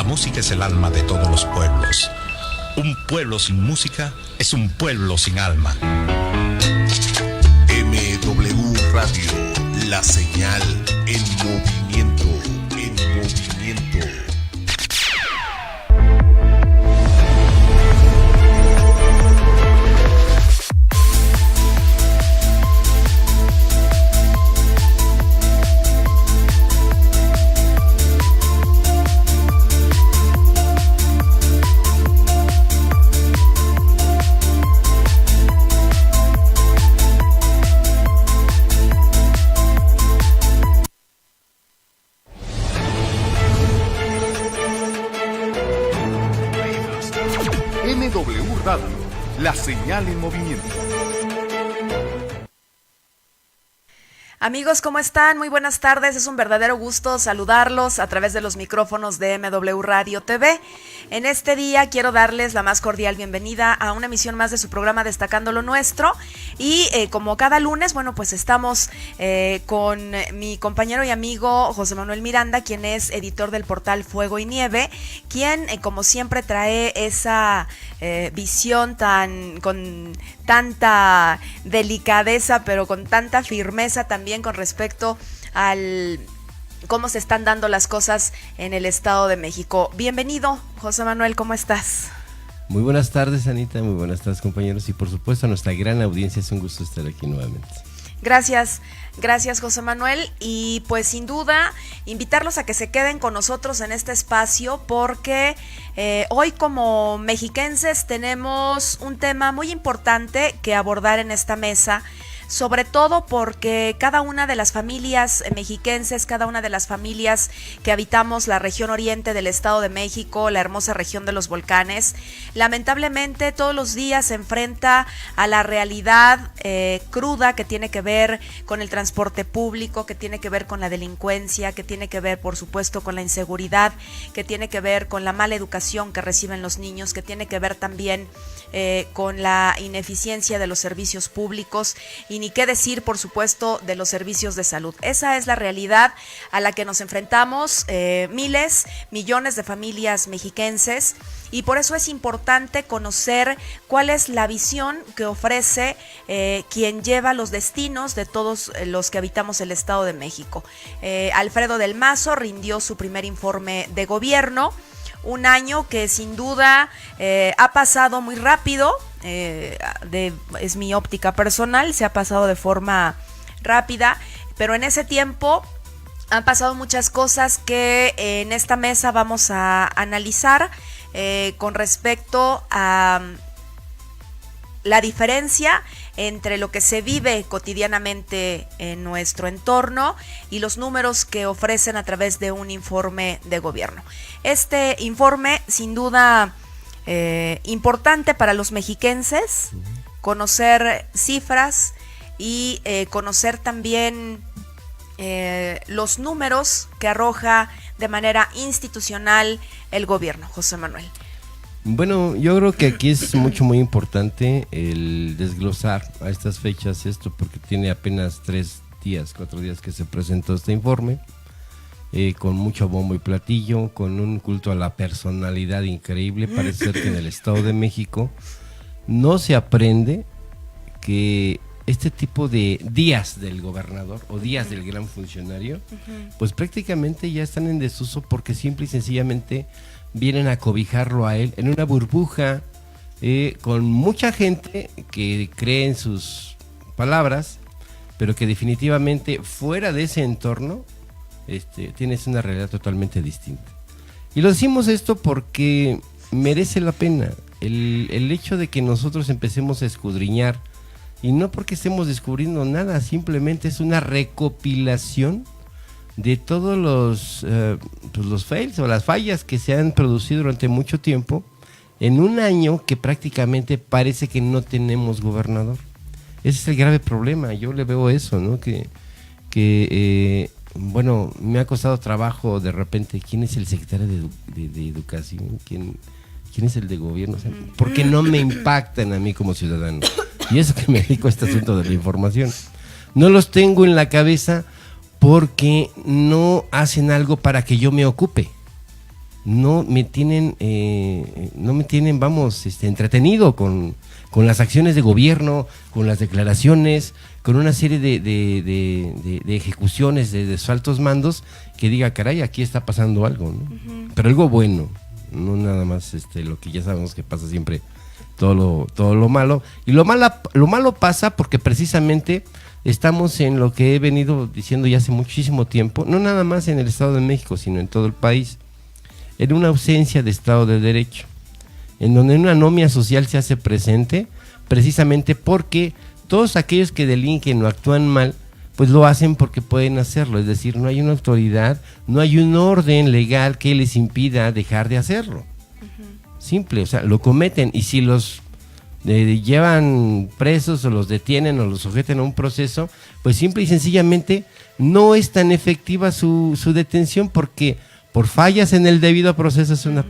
música es el alma de todos los pueblos. Un pueblo sin música es un pueblo sin alma. MW Radio, la señal en movimiento, en movimiento. MW Radio, la señal en movimiento. Amigos, ¿cómo están? Muy buenas tardes. Es un verdadero gusto saludarlos a través de los micrófonos de MW Radio TV. En este día quiero darles la más cordial bienvenida a una emisión más de su programa Destacando lo Nuestro. Y como cada lunes, bueno, pues estamos con mi compañero y amigo José Manuel Miranda, quien es editor del portal Fuego y Nieve, quien como siempre trae esa visión con tanta delicadeza, pero con tanta firmeza también con respecto al cómo se están dando las cosas en el Estado de México. Bienvenido, José Manuel, ¿cómo estás? Muy buenas tardes, Anita, muy buenas tardes, compañeros, y por supuesto a nuestra gran audiencia, es un gusto estar aquí nuevamente. Gracias José Manuel, y pues sin duda invitarlos a que se queden con nosotros en este espacio porque hoy como mexiquenses tenemos un tema muy importante que abordar en esta mesa, sobre todo porque cada una de las familias mexiquenses, cada una de las familias que habitamos la región oriente del Estado de México, la hermosa región de los volcanes, lamentablemente todos los días se enfrenta a la realidad cruda que tiene que ver con el transporte público, que tiene que ver con la delincuencia, que tiene que ver por supuesto con la inseguridad, que tiene que ver con la mala educación que reciben los niños, que tiene que ver también con la ineficiencia de los servicios públicos y ni qué decir, por supuesto, de los servicios de salud. Esa es la realidad a la que nos enfrentamos miles, millones de familias mexiquenses, y por eso es importante conocer cuál es la visión que ofrece quien lleva los destinos de todos los que habitamos el Estado de México. Alfredo del Mazo rindió su primer informe de gobierno. Un año que sin duda ha pasado muy rápido, es mi óptica personal, se ha pasado de forma rápida, pero en ese tiempo han pasado muchas cosas que en esta mesa vamos a analizar con respecto a la diferencia entre lo que se vive cotidianamente en nuestro entorno y los números que ofrecen a través de un informe de gobierno. Este informe, sin duda, importante para los mexiquenses, conocer cifras y conocer también los números que arroja de manera institucional el gobierno. José Manuel. Bueno, yo creo que aquí es muy importante el desglosar a estas fechas esto, porque tiene apenas 4 días que se presentó este informe, con mucho bombo y platillo, con un culto a la personalidad increíble. Parece ser que en el Estado de México no se aprende que este tipo de días del gobernador o días del gran funcionario, pues prácticamente ya están en desuso, porque simple y sencillamente vienen a cobijarlo a él en una burbuja, con mucha gente que cree en sus palabras, pero que definitivamente fuera de ese entorno tienes una realidad totalmente distinta. Y lo decimos esto porque merece la pena el hecho de que nosotros empecemos a escudriñar, y no porque estemos descubriendo nada, simplemente es una recopilación de todos los fails o las fallas que se han producido durante mucho tiempo en un año que prácticamente parece que no tenemos gobernador. Ese es el grave problema. Yo le veo eso, ¿no? Bueno, me ha costado trabajo de repente. ¿Quién es el secretario de Educación? ¿Quién es el de gobierno? O sea, ¿por qué no me impactan a mí como ciudadano? Y eso que me dedico a este asunto de la información. No los tengo en la cabeza porque no hacen algo para que yo me ocupe. no me tienen, vamos, entretenido con las acciones de gobierno, con las declaraciones, con una serie de ejecuciones de sus altos mandos, que diga, caray, aquí está pasando algo, ¿no? Pero algo bueno, no nada más lo que ya sabemos que pasa siempre, todo lo malo. Y lo malo pasa porque precisamente estamos en lo que he venido diciendo ya hace muchísimo tiempo, no nada más en el Estado de México, sino en todo el país, en una ausencia de Estado de Derecho, en donde una anomia social se hace presente, precisamente porque todos aquellos que delinquen o actúan mal, pues lo hacen porque pueden hacerlo, es decir, no hay una autoridad, no hay un orden legal que les impida dejar de hacerlo. Simple, o sea, lo cometen, y si los llevan presos o los detienen o los sujeten a un proceso, pues simple y sencillamente no es tan efectiva su detención, porque por fallas en el debido proceso, es una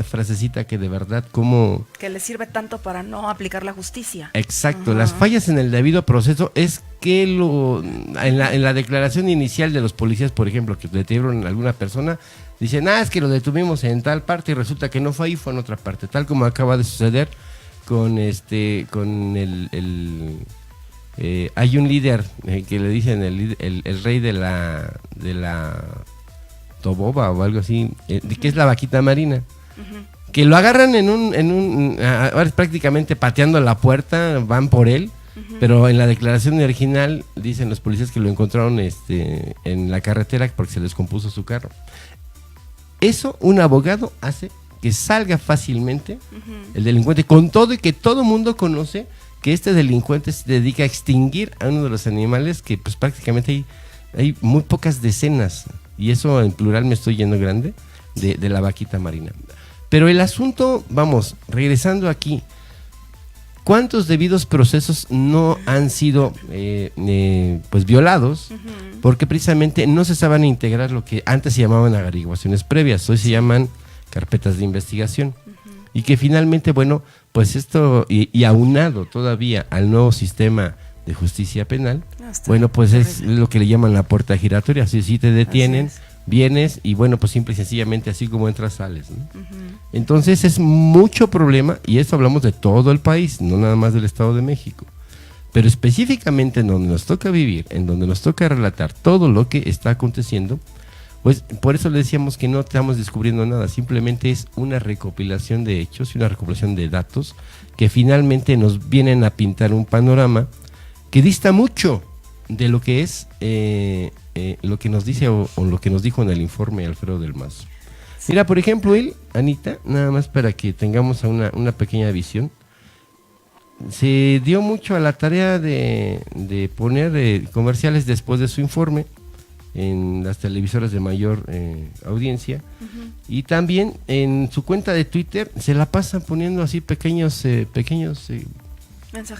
frasecita que de verdad como... Que le sirve tanto para no aplicar la justicia. Exacto, las fallas en el debido proceso es que en la declaración inicial de los policías, por ejemplo, que detuvieron a alguna persona, dicen, es que lo detuvimos en tal parte y resulta que no fue ahí, fue en otra parte, tal como acaba de suceder con hay un líder que le dicen el rey de la Toboba o algo así, que es la vaquita marina, que lo agarran ahora es prácticamente pateando la puerta, van por él, pero en la declaración original dicen los policías que lo encontraron en la carretera porque se les descompuso su carro. Eso un abogado hace que salga fácilmente el delincuente, con todo y que todo mundo conoce que este delincuente se dedica a extinguir a uno de los animales que pues prácticamente hay muy pocas decenas, y eso en plural me estoy yendo grande, de la vaquita marina. Pero el asunto, vamos, regresando aquí, ¿cuántos debidos procesos no han sido pues violados? Porque precisamente no se saben integrar lo que antes se llamaban averiguaciones previas, hoy se llaman carpetas de investigación, y que finalmente, bueno, pues esto, y aunado todavía al nuevo sistema de justicia penal, bueno, pues es lo que le llaman la puerta giratoria, así te detienen, vienes y bueno, pues simple y sencillamente así como entras, sales, ¿no? Entonces es mucho problema, y esto hablamos de todo el país, no nada más del Estado de México, pero específicamente en donde nos toca vivir, en donde nos toca relatar todo lo que está aconteciendo, pues por eso le decíamos que no estamos descubriendo nada, simplemente es una recopilación de hechos y una recopilación de datos que finalmente nos vienen a pintar un panorama que dista mucho de lo que es lo que nos dice o lo que nos dijo en el informe Alfredo del Mazo. Mira, por ejemplo, él, Anita, nada más para que tengamos una pequeña visión, se dio mucho a la tarea de poner comerciales después de su informe en las televisoras de mayor audiencia, y también en su cuenta de Twitter se la pasan poniendo así pequeños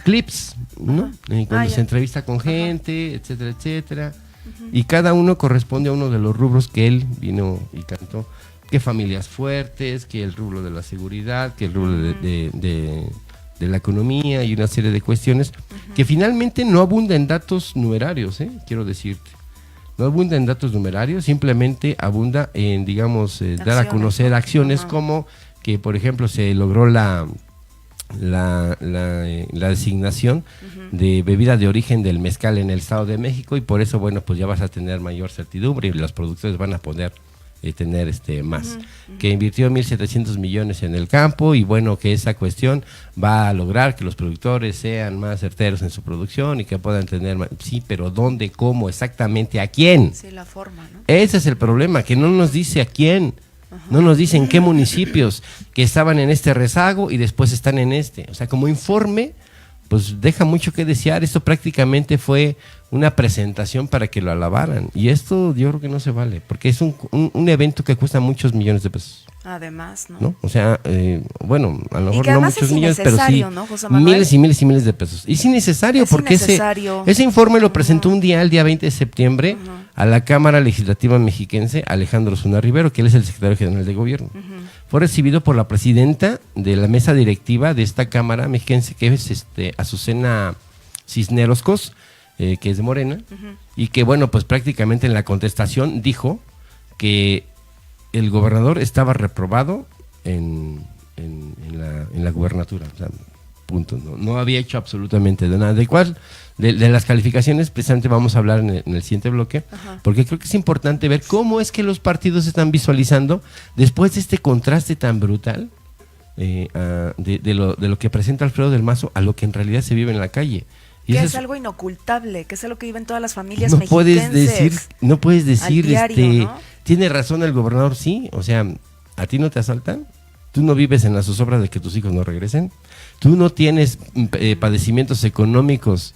clips, ¿no? Cuando se entrevista con gente, etcétera, etcétera, y cada uno corresponde a uno de los rubros que él vino y cantó, que familias fuertes, que el rubro de la seguridad, que el rubro de la economía y una serie de cuestiones que finalmente no abunda en datos numerarios, quiero decirte. No abunda en datos numerarios, simplemente abunda en, digamos, dar a conocer acciones como que, por ejemplo, se logró la designación de bebida de origen del mezcal en el Estado de México, y por eso, bueno, pues ya vas a tener mayor certidumbre y los productores van a poder tener más. Que invirtió 1,700 millones en el campo, y bueno, que esa cuestión va a lograr que los productores sean más certeros en su producción y que puedan tener más. Sí, pero ¿dónde, cómo, exactamente, a quién? Sí, la forma, ¿no? Ese es el problema, que no nos dice a quién. No nos dicen qué municipios que estaban en este rezago y después están en este. O sea, como informe, pues deja mucho que desear. Esto prácticamente fue una presentación para que lo alabaran. Y esto yo creo que no se vale, porque es un evento que cuesta muchos millones de pesos. Además, ¿no? O sea, bueno, a lo mejor no muchos millones, pero sí ¿no, José Manuel? Miles y miles y miles de pesos. Y es innecesario, porque ese informe lo presentó el día 20 de septiembre a la Cámara Legislativa Mexiquense, Alejandro Zuna Rivero, que él es el secretario general de gobierno. Fue recibido por la presidenta de la mesa directiva de esta Cámara Mexiquense, que es Azucena Cisneros Cos, que es de Morena, y que bueno, pues prácticamente en la contestación dijo que el gobernador estaba reprobado en la gubernatura, o sea, punto. No había hecho absolutamente de nada. De las calificaciones, precisamente vamos a hablar en el siguiente bloque, porque creo que es importante ver cómo es que los partidos están visualizando después de este contraste tan brutal de lo que presenta Alfredo del Mazo a lo que en realidad se vive en la calle. Y que es algo inocultable, que es algo que viven todas las familias no mexiquenses. No puedes decir, diario, ¿no? Tiene razón el gobernador, sí, o sea, ¿a ti no te asaltan? ¿Tú no vives en la zozobra de que tus hijos no regresen? ¿Tú no tienes padecimientos económicos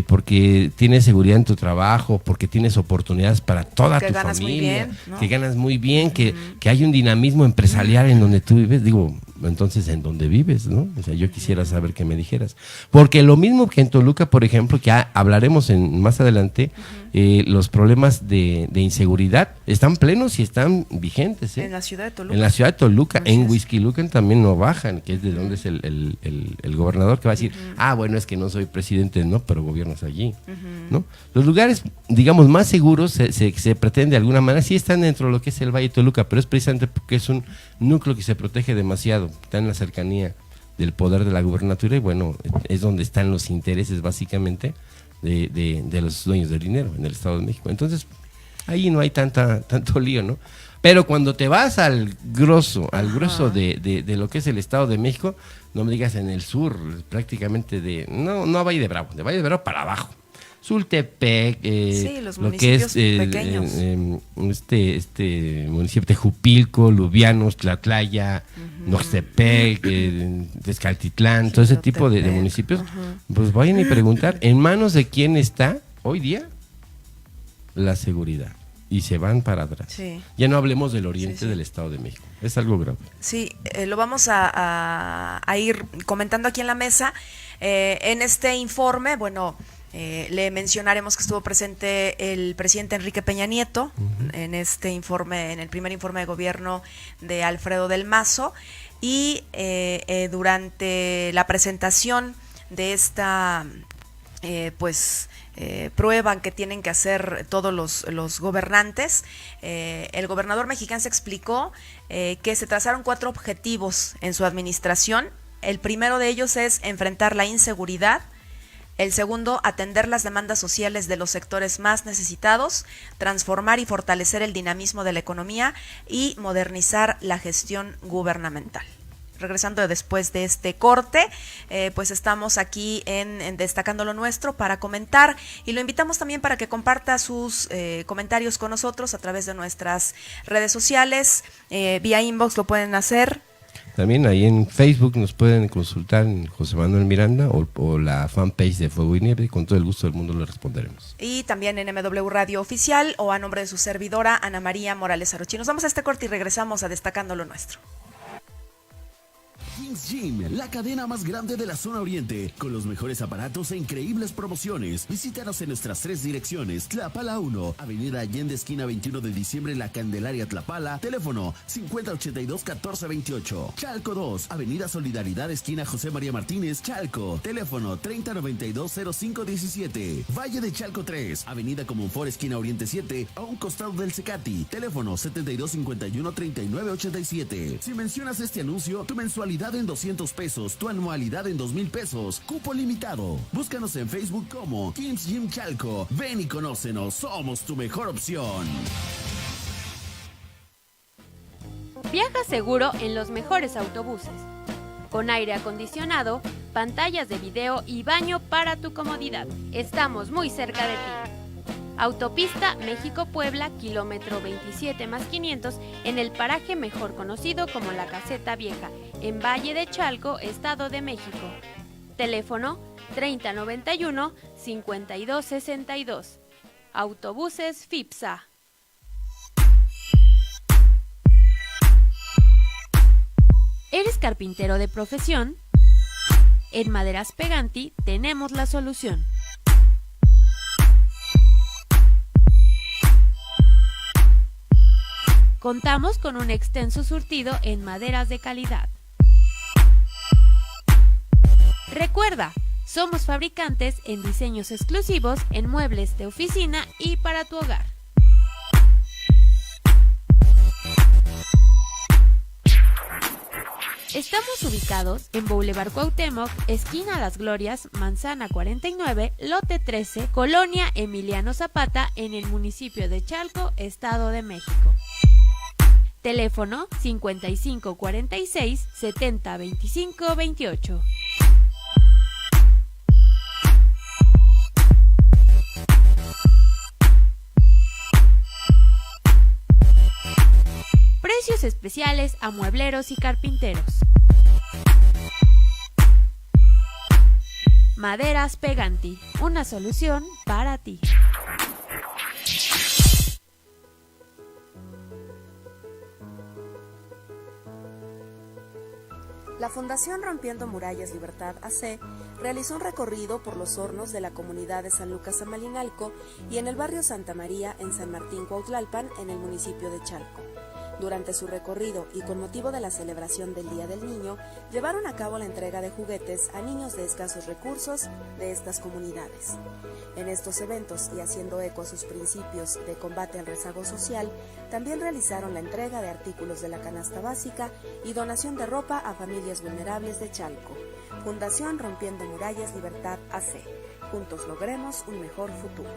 porque tienes seguridad en tu trabajo, porque tienes oportunidades para toda tu familia, que ganas muy bien, que hay un dinamismo empresarial en donde tú vives? Digo, entonces, ¿en dónde vives, no? O sea, yo quisiera saber que me dijeras. Porque lo mismo que en Toluca, por ejemplo, que hablaremos más adelante, los problemas de inseguridad están plenos y están vigentes. En la ciudad de Toluca. En la ciudad de Toluca, en Huixquilucan también no bajan, que es de donde es el gobernador, que va a decir, bueno, es que no soy presidente, no, pero gobiernas allí, ¿no? Los lugares, digamos, más seguros se pretende de alguna manera, sí están dentro de lo que es el Valle de Toluca, pero es precisamente porque es un núcleo que se protege demasiado, está en la cercanía del poder de la gubernatura y bueno, es donde están los intereses básicamente de los dueños del dinero en el Estado de México. Entonces, ahí no hay tanto lío, ¿no? Pero cuando te vas al grueso de lo que es el Estado de México, no me digas en el sur, prácticamente no a Valle de Bravo, de Valle de Bravo para abajo. Sultepec, los lo que es pequeños. Este municipio de Jupilco, Lubianos, Tlatlaya, Noxtepec, Tezcaltitlán, todo ese tipo de municipios, pues vayan y preguntar en manos de quién está hoy día la seguridad. Y se van para atrás. Sí. Ya no hablemos del oriente del Estado de México. Es algo grave. Sí, lo vamos a ir comentando aquí en la mesa. En este informe, bueno, le mencionaremos que estuvo presente el presidente Enrique Peña Nieto en este informe, en el primer informe de gobierno de Alfredo del Mazo, y durante la presentación de esta prueba que tienen que hacer todos los gobernantes, el gobernador mexiquense explicó que se trazaron 4 objetivos en su administración. El primero de ellos es enfrentar la inseguridad. El segundo, atender las demandas sociales de los sectores más necesitados, transformar y fortalecer el dinamismo de la economía y modernizar la gestión gubernamental. Regresando después de este corte, pues estamos aquí en Destacando lo Nuestro para comentar, y lo invitamos también para que comparta sus comentarios con nosotros a través de nuestras redes sociales, vía inbox lo pueden hacer. También ahí en Facebook nos pueden consultar en José Manuel Miranda o la fanpage de Fuego y Nieve, y con todo el gusto del mundo le responderemos. Y también en MW Radio Oficial o a nombre de su servidora Ana María Morales Arochi. Nos vamos a este corte y regresamos a Destacando lo Nuestro. Kings Gym, la cadena más grande de la zona oriente, con los mejores aparatos e increíbles promociones. Visítanos en nuestras 3 direcciones: Tlapala 1, Avenida Allende, esquina 21 de diciembre, La Candelaria, Tlapala, teléfono 5082-1428. Chalco 2, Avenida Solidaridad, esquina José María Martínez, Chalco, teléfono 3092-0517. Valle de Chalco 3, Avenida Comonfort, esquina Oriente 7, a un costado del Cecati, teléfono 7251-3987. Si mencionas este anuncio, tu mensualidad en 200 pesos, tu anualidad en 2,000 pesos, cupo limitado. Búscanos en Facebook como Kings Gym Chalco. Ven y conócenos, somos tu mejor opción. Viaja seguro en los mejores autobuses, con aire acondicionado, pantallas de video y baño para tu comodidad. Estamos muy cerca de ti. Autopista México-Puebla, kilómetro 27+500, en el paraje mejor conocido como La Caseta Vieja, en Valle de Chalco, Estado de México. Teléfono 3091-5262. Autobuses FIPSA. ¿Eres carpintero de profesión? En Maderas Peganti tenemos la solución. Contamos con un extenso surtido en maderas de calidad. Recuerda, somos fabricantes en diseños exclusivos en muebles de oficina y para tu hogar. Estamos ubicados en Boulevard Cuauhtémoc, esquina Las Glorias, manzana 49, lote 13, Colonia Emiliano Zapata, en el municipio de Chalco, Estado de México. Teléfono 5546 70 25 28. Precios especiales a muebleros y carpinteros. Maderas Peganti, una solución para ti. La Fundación Rompiendo Murallas Libertad AC realizó un recorrido por los hornos de la comunidad de San Lucas Amalinalco y en el barrio Santa María en San Martín Cuautlalpan, en el municipio de Chalco. Durante su recorrido y con motivo de la celebración del Día del Niño, llevaron a cabo la entrega de juguetes a niños de escasos recursos de estas comunidades. En estos eventos, y haciendo eco a sus principios de combate al rezago social, también realizaron la entrega de artículos de la canasta básica y donación de ropa a familias vulnerables de Chalco. Fundación Rompiendo Murallas Libertad AC. Juntos logremos un mejor futuro.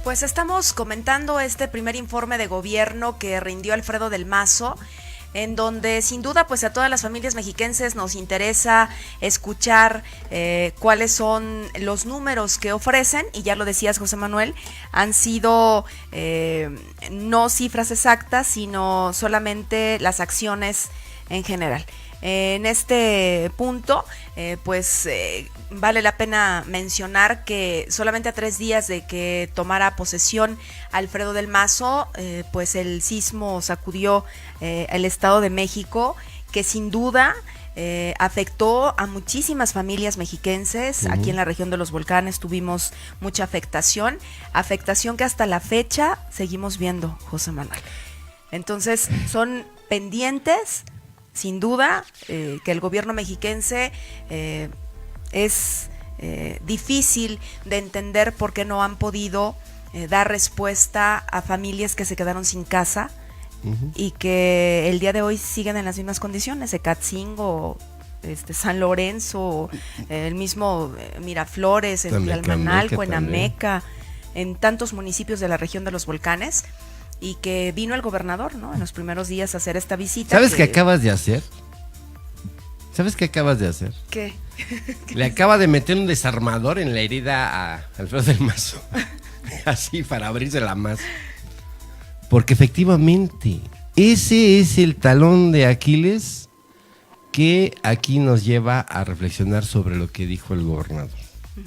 Pues estamos comentando este primer informe de gobierno que rindió Alfredo del Mazo, en donde sin duda pues a todas las familias mexiquenses nos interesa escuchar cuáles son los números que ofrecen, y ya lo decías, José Manuel, han sido no cifras exactas, sino solamente las acciones en general. En este punto, vale la pena mencionar que solamente a 3 días de que tomara posesión Alfredo del Mazo, pues el sismo sacudió el Estado de México, que sin duda afectó a muchísimas familias mexiquenses. Uh-huh. Aquí en la región de los volcanes tuvimos mucha afectación que hasta la fecha seguimos viendo, José Manuel. Entonces son pendientes, sin duda, que el gobierno mexiquense es difícil de entender por qué no han podido dar respuesta a familias que se quedaron sin casa. Uh-huh. Y que el día de hoy siguen en las mismas condiciones. Ecatzingo, San Lorenzo, el mismo Miraflores, en Tlalmanalco, en Ameca, en tantos municipios de la región de los volcanes. Y que vino el gobernador, ¿no?, en los primeros días a hacer esta visita. ¿Sabes qué acabas de hacer? ¿Qué? Le acaba de meter un desarmador en la herida a Alfredo del Mazo. Así, para abrírsela más. Porque efectivamente, ese es el talón de Aquiles que aquí nos lleva a reflexionar sobre lo que dijo el gobernador. Uh-huh.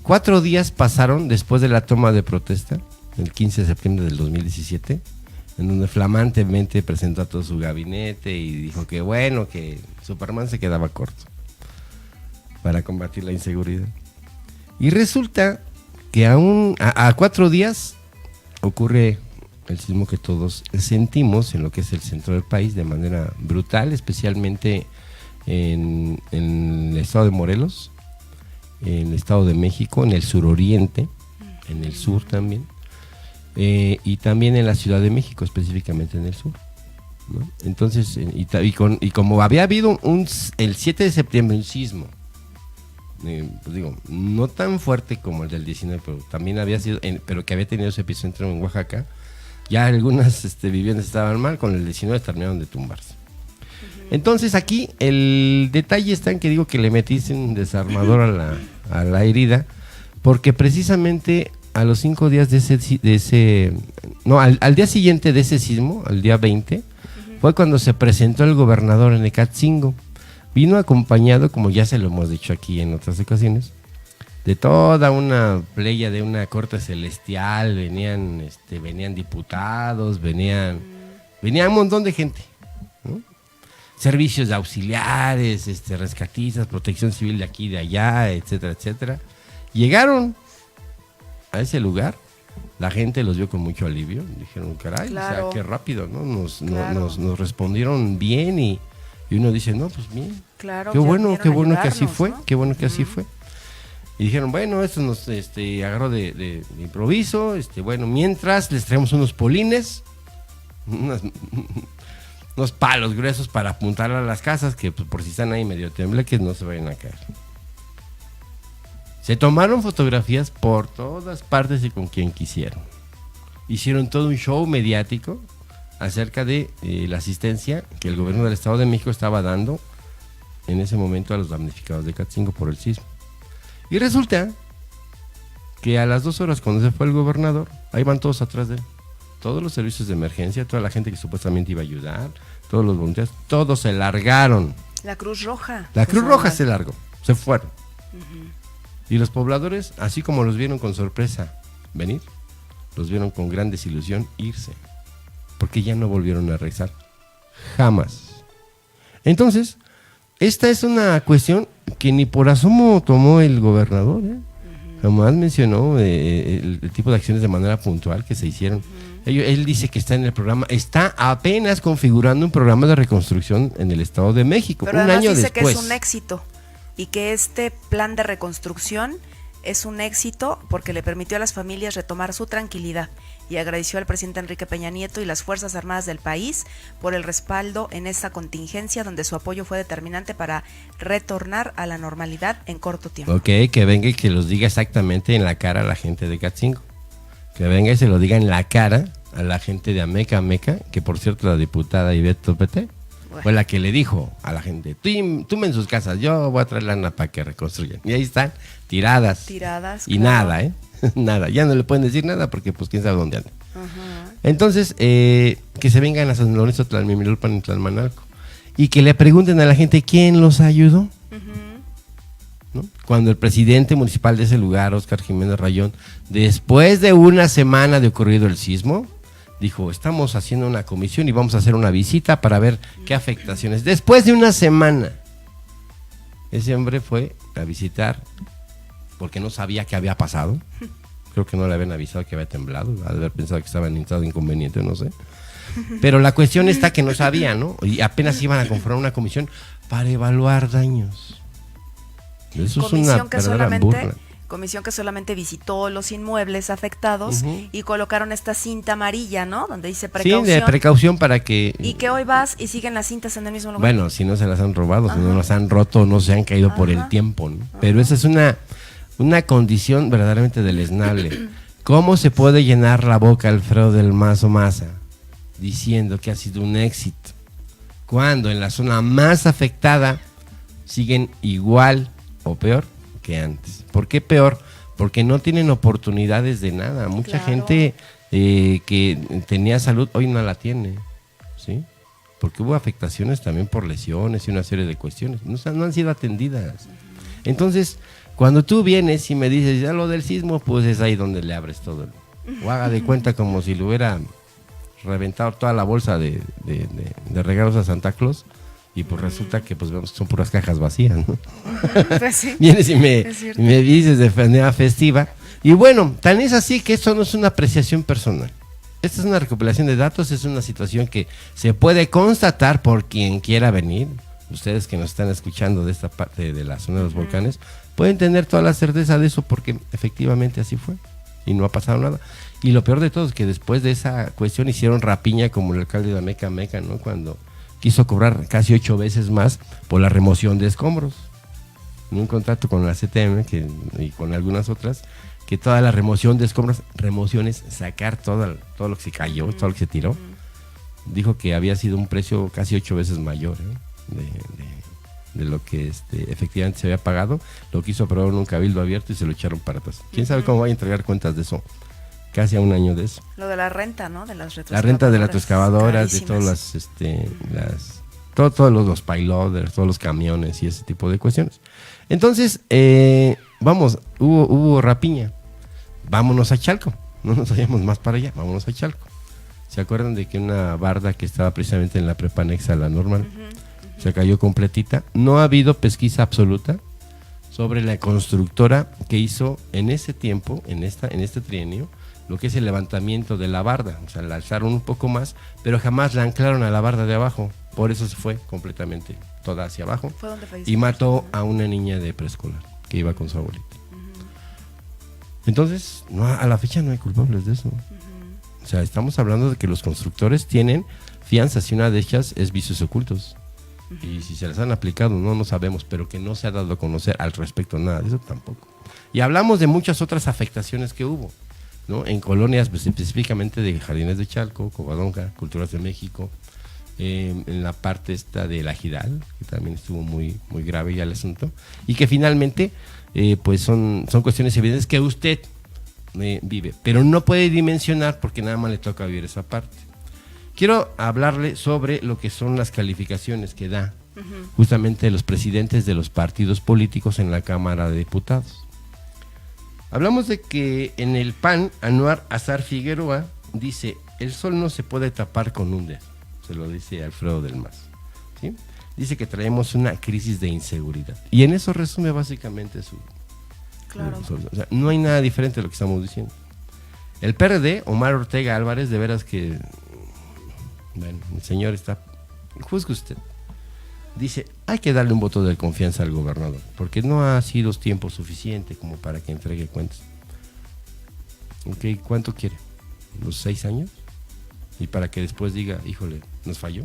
4 días pasaron después de la toma de protesta, el 15 de septiembre del 2017, en donde flamantemente presentó a todo su gabinete y dijo que bueno, que Superman se quedaba corto para combatir la inseguridad. Y resulta que aún a 4 días ocurre el sismo que todos sentimos en lo que es el centro del país de manera brutal, especialmente en el estado de Morelos, en el estado de México, en el suroriente, en el sur también, y también en la Ciudad de México, específicamente en el sur, ¿no? Entonces, y como había habido el 7 de septiembre un sismo, pues digo, no tan fuerte como el del 19, pero también había sido, pero que había tenido ese epicentro en Oaxaca, ya algunas viviendas estaban mal, con el 19 terminaron de tumbarse. Uh-huh. Entonces aquí el detalle está en que digo que le metiste un desarmador a la herida, porque precisamente a los 5 días al día siguiente de ese sismo, al día 20, uh-huh, fue cuando se presentó el gobernador en Ecatzingo vino acompañado, como ya se lo hemos dicho aquí en otras ocasiones, de toda una playa de una corte celestial. Venían diputados, venían un montón de gente, ¿no? Servicios de auxiliares, rescatistas, protección civil de aquí y de allá, etcétera, etcétera. Llegaron a ese lugar, la gente los vio con mucho alivio, dijeron, caray, Claro. o sea, qué rápido, ¿no? Claro. Nos respondieron bien y uno dice, no, pues bien, Claro, qué que bueno vinieron a que así ayudarnos, fue, ¿no? qué bueno que así fue. Y dijeron, bueno, esto nos agarró de improviso, bueno, mientras les traemos unos polines, unos palos gruesos para apuntar a las casas, que pues, por si están ahí medio tembleques no se vayan a caer. Se tomaron fotografías por todas partes y con quien quisieron. Hicieron todo un show mediático acerca de la asistencia que el gobierno del Estado de México estaba dando en ese momento a los damnificados de Catzingo por el sismo. Y resulta que a las 2 horas cuando se fue el gobernador, ahí van todos atrás de él. Todos los servicios de emergencia, toda la gente que supuestamente iba a ayudar, todos los voluntarios, todos se largaron. La Cruz Roja. La Cruz Pues, Roja normal. se largó, se fueron. Y los pobladores, así como los vieron con sorpresa venir, los vieron con gran desilusión irse. Porque ya no volvieron a regresar. Jamás. Entonces, esta es una cuestión que ni por asomo tomó el gobernador, ¿eh? Jamás mencionó el tipo de acciones de manera puntual que se hicieron. Él dice que está en el programa, está apenas configurando un programa de reconstrucción en el Estado de México. Pero un además año dice después. que es un éxito y que este plan de reconstrucción es un éxito porque le permitió a las familias retomar su tranquilidad y agradeció al presidente Enrique Peña Nieto y las Fuerzas Armadas del país por el respaldo en esta contingencia donde su apoyo fue determinante para retornar a la normalidad en corto tiempo. Ok, que venga y que los diga exactamente en la cara a la gente de Catzingo. Que venga y se lo diga en la cara a la gente de Ameca Ameca, que por cierto la diputada Ivette Topete fue la que le dijo a la gente, tú en sus casas, yo voy a traer lana para que reconstruyan. Y ahí están, tiradas. Y claro. nada, nada. Ya no le pueden decir nada porque pues quién sabe dónde andan. Entonces, que se vengan a San Lorenzo, Tlalmimilulpan y Tlalmanalco. Y que le pregunten a la gente quién los ayudó. ¿No? Cuando el presidente municipal de ese lugar, Óscar Jiménez Rayón, después de una semana de ocurrido el sismo, dijo, estamos haciendo una comisión y vamos a hacer una visita para ver qué afectaciones. Después de una semana, ese hombre fue a visitar porque no sabía qué había pasado. Creo que no le habían avisado que había temblado, ha de haber pensado que estaba en estado de inconveniente, no sé. Pero la cuestión está que no sabía, ¿no? Y apenas iban a conformar una comisión para evaluar daños. Eso es una verdadera burla. Comisión que solamente visitó los inmuebles afectados y colocaron esta cinta amarilla, ¿no? Donde dice precaución. Sí, de precaución para que... Y que hoy vas y siguen las cintas en el mismo lugar. Bueno, si no se las han robado, si no las han roto, no se han caído por el tiempo, ¿no? Pero esa es una condición verdaderamente deleznable. ¿Cómo se puede llenar la boca Alfredo del Mazo Maza diciendo que ha sido un éxito cuando en la zona más afectada siguen igual o peor que antes? ¿Por qué peor? Porque no tienen oportunidades de nada. Mucha gente que tenía salud hoy no la tiene, ¿sí? Porque hubo afectaciones también por lesiones y una serie de cuestiones. No han sido atendidas. Entonces, cuando tú vienes y me dices, ya lo del sismo, pues es ahí donde le abres todo. O haga de cuenta como si le hubiera reventado toda la bolsa de regalos a Santa Claus. Y pues resulta que pues vemos que son puras cajas vacías, ¿no? Pues sí, vienes y me dices de manera festiva. Y bueno, tan es así que esto no es una apreciación personal. Esta es una recopilación de datos, es una situación que se puede constatar por quien quiera venir. Ustedes que nos están escuchando de esta parte de la zona de los volcanes, pueden tener toda la certeza de eso porque efectivamente así fue. Y no ha pasado nada. Y lo peor de todo es que después de esa cuestión hicieron rapiña como el alcalde de Ameca Ameca, ¿no? Cuando quiso cobrar casi 8 veces más por la remoción de escombros. En un contrato con la CTM y con algunas otras, que toda la remoción de escombros, remociones, sacar todo lo que se cayó, todo lo que se tiró, dijo que había sido un precio casi 8 veces mayor, de lo que efectivamente se había pagado. Lo quiso aprobar en un cabildo abierto y se lo echaron para atrás. ¿Quién sabe cómo va a entregar cuentas de eso? Casi a un año de eso. Lo de la renta, ¿no? De las La renta de las retroexcavadoras, de carísimas. todas todos los payloaders, todos los camiones y ese tipo de cuestiones. Entonces, hubo rapiña. Vámonos a Chalco. No nos vayamos más para allá, vámonos a Chalco. ¿Se acuerdan de que una barda que estaba precisamente en la prepa anexa a la normal se cayó completita? No ha habido pesquisa absoluta sobre la constructora que hizo en ese tiempo, en este trienio, lo que es el levantamiento de la barda. O sea, la alzaron un poco más, pero jamás la anclaron a la barda de abajo. Por eso se fue completamente toda hacia abajo. Fue donde falleció. Y mató a una niña de preescolar que iba con su abuelita. Entonces, a la fecha no hay culpables de eso. O sea, estamos hablando de que los constructores tienen fianzas y una de ellas es vicios ocultos. Y si se las han aplicado, no sabemos, pero que no se ha dado a conocer al respecto nada de eso tampoco. Y hablamos de muchas otras afectaciones que hubo, ¿no? En colonias, pues, específicamente de Jardines de Chalco, Covadonga, Culturas de México, en la parte esta de La Gidal, que también estuvo muy, muy grave ya el asunto, y que finalmente, pues son cuestiones evidentes que usted vive, pero no puede dimensionar porque nada más le toca vivir esa parte. Quiero hablarle sobre lo que son las calificaciones que da justamente los presidentes de los partidos políticos en la Cámara de Diputados. Hablamos de que en el PAN, Anuar Azar Figueroa dice: el sol no se puede tapar con un dedo. Se lo dice Alfredo del Mazo, ¿sí? Dice que traemos una crisis de inseguridad. Y en eso resume básicamente su... Claro. O sea, no hay nada diferente de lo que estamos diciendo. El PRD, Omar Ortega Álvarez, de veras que... Bueno, el señor está... Juzgue usted. Dice, hay que darle un voto de confianza al gobernador, porque no ha sido tiempo suficiente como para que entregue cuentas. Ok, ¿cuánto quiere? ¿Los 6 años? Y para que después diga, híjole, ¿nos falló?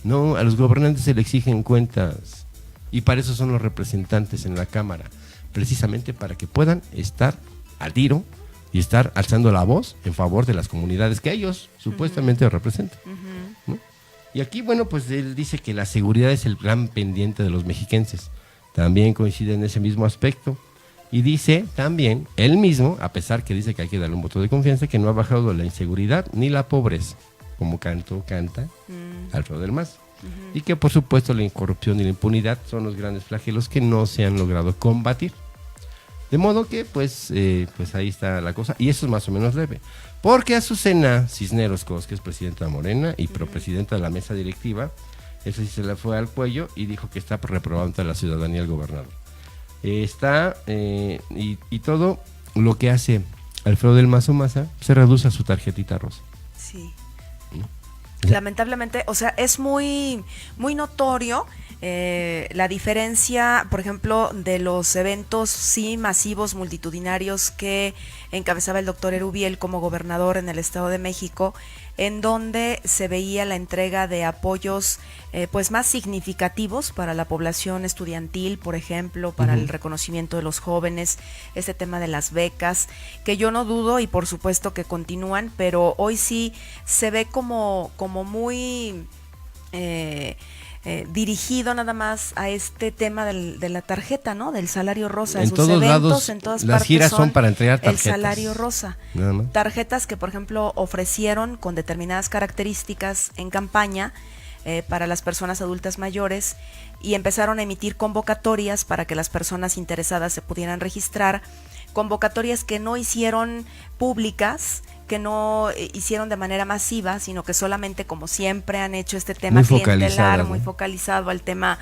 No, a los gobernantes se le exigen cuentas. Y para eso son los representantes en la Cámara, precisamente para que puedan estar al tiro y estar alzando la voz en favor de las comunidades que ellos supuestamente representan, ¿no? Y aquí, bueno, pues él dice que la seguridad es el gran pendiente de los mexiquenses. También coincide en ese mismo aspecto. Y dice también, él mismo, a pesar que dice que hay que darle un voto de confianza, que no ha bajado la inseguridad ni la pobreza, como canta Alfredo del Mazo. Y que por supuesto la incorrupción y la impunidad son los grandes flagelos que no se han logrado combatir. De modo que, pues ahí está la cosa. Y eso es más o menos leve. Porque Azucena Cisneros Cos, que es presidenta de Morena y propresidenta de la mesa directiva, eso sí se le fue al cuello y dijo que está reprobado ante la ciudadanía el gobernador. Y todo lo que hace Alfredo del Mazo Maza se reduce a su tarjetita rosa. Sí. Lamentablemente, o sea, es muy, muy notorio la diferencia, por ejemplo, de los eventos sí masivos, multitudinarios que encabezaba el doctor Erubiel como gobernador en el Estado de México, en donde se veía la entrega de apoyos pues más significativos para la población estudiantil, por ejemplo, para el reconocimiento de los jóvenes, este tema de las becas, que yo no dudo y por supuesto que continúan, pero hoy sí se ve como muy dirigido nada más a este tema de la tarjeta, ¿no? Del salario rosa. En sus todos eventos, lados, en todas las partes giras son para entregar tarjetas. El salario rosa. Nada más. Tarjetas que, por ejemplo, ofrecieron con determinadas características en campaña para las personas adultas mayores y empezaron a emitir convocatorias para que las personas interesadas se pudieran registrar, convocatorias que no hicieron públicas, que no hicieron de manera masiva, sino que solamente, como siempre han hecho, este tema clientelar, muy focalizado al tema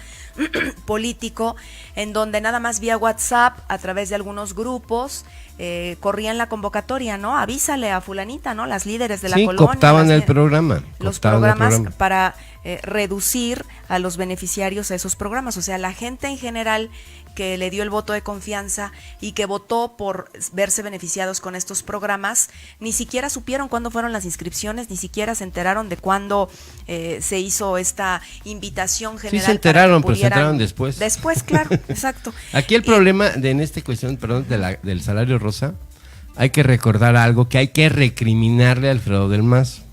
político, en donde nada más vía WhatsApp, a través de algunos grupos, corrían la convocatoria, ¿no? Avísale a fulanita, ¿no? Las líderes de la colonia. Cooptaban el programa. Los programas para reducir a los beneficiarios a esos programas. O sea, la gente en general que le dio el voto de confianza y que votó por verse beneficiados con estos programas, ni siquiera supieron cuándo fueron las inscripciones, ni siquiera se enteraron de cuándo se hizo esta invitación general. Sí se enteraron, pero se enteraron después. Después, claro, exacto. Aquí el problema en esta cuestión, del salario rosa, hay que recordar algo que hay que recriminarle a Alfredo del Mazo.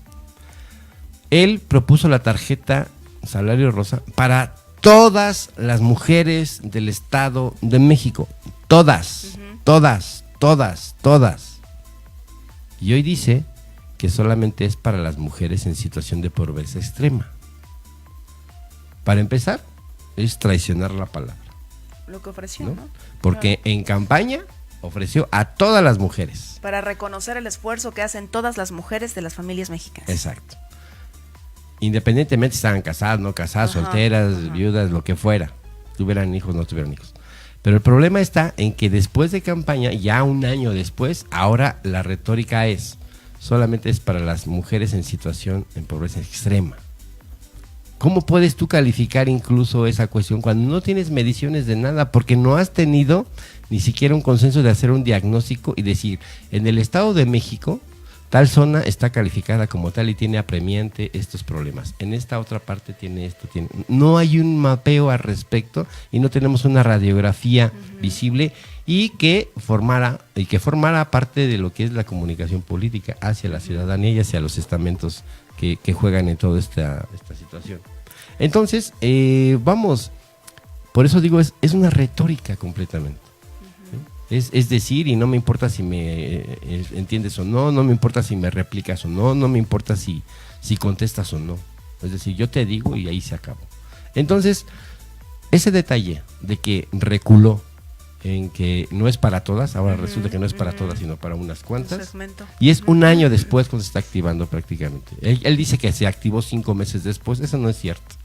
Él propuso la tarjeta salario rosa para todas las mujeres del Estado de México. Todas. Y hoy dice que solamente es para las mujeres en situación de pobreza extrema. Para empezar, es traicionar la palabra, Lo que ofreció, ¿no? ¿no? Porque en campaña ofreció a todas las mujeres. Para reconocer el esfuerzo que hacen todas las mujeres de las familias mexicanas. Exacto. Independientemente si estaban casadas, no casadas, solteras, viudas, lo que fuera. Tuvieran hijos, no tuvieran hijos. Pero el problema está en que después de campaña, ya un año después, ahora la retórica solamente es para las mujeres en situación en pobreza extrema. ¿Cómo puedes tú calificar incluso esa cuestión cuando no tienes mediciones de nada? Porque no has tenido ni siquiera un consenso de hacer un diagnóstico y decir, en el Estado de México, tal zona está calificada como tal y tiene apremiante estos problemas. En esta otra parte tiene esto, tiene... No hay un mapeo al respecto y no tenemos una radiografía visible y que formara parte de lo que es la comunicación política hacia la ciudadanía y hacia los estamentos que juegan en toda esta situación. Entonces, por eso digo, es una retórica completamente. Es decir, y no me importa si me entiendes o no me importa si me replicas o no me importa si contestas o no. Es decir, yo te digo y ahí se acabó. Entonces, ese detalle de que reculó en que no es para todas, ahora resulta que no es para todas, sino para unas cuantas. Y es un año después cuando se está activando prácticamente. Él dice que se activó 5 meses después, eso no es cierto.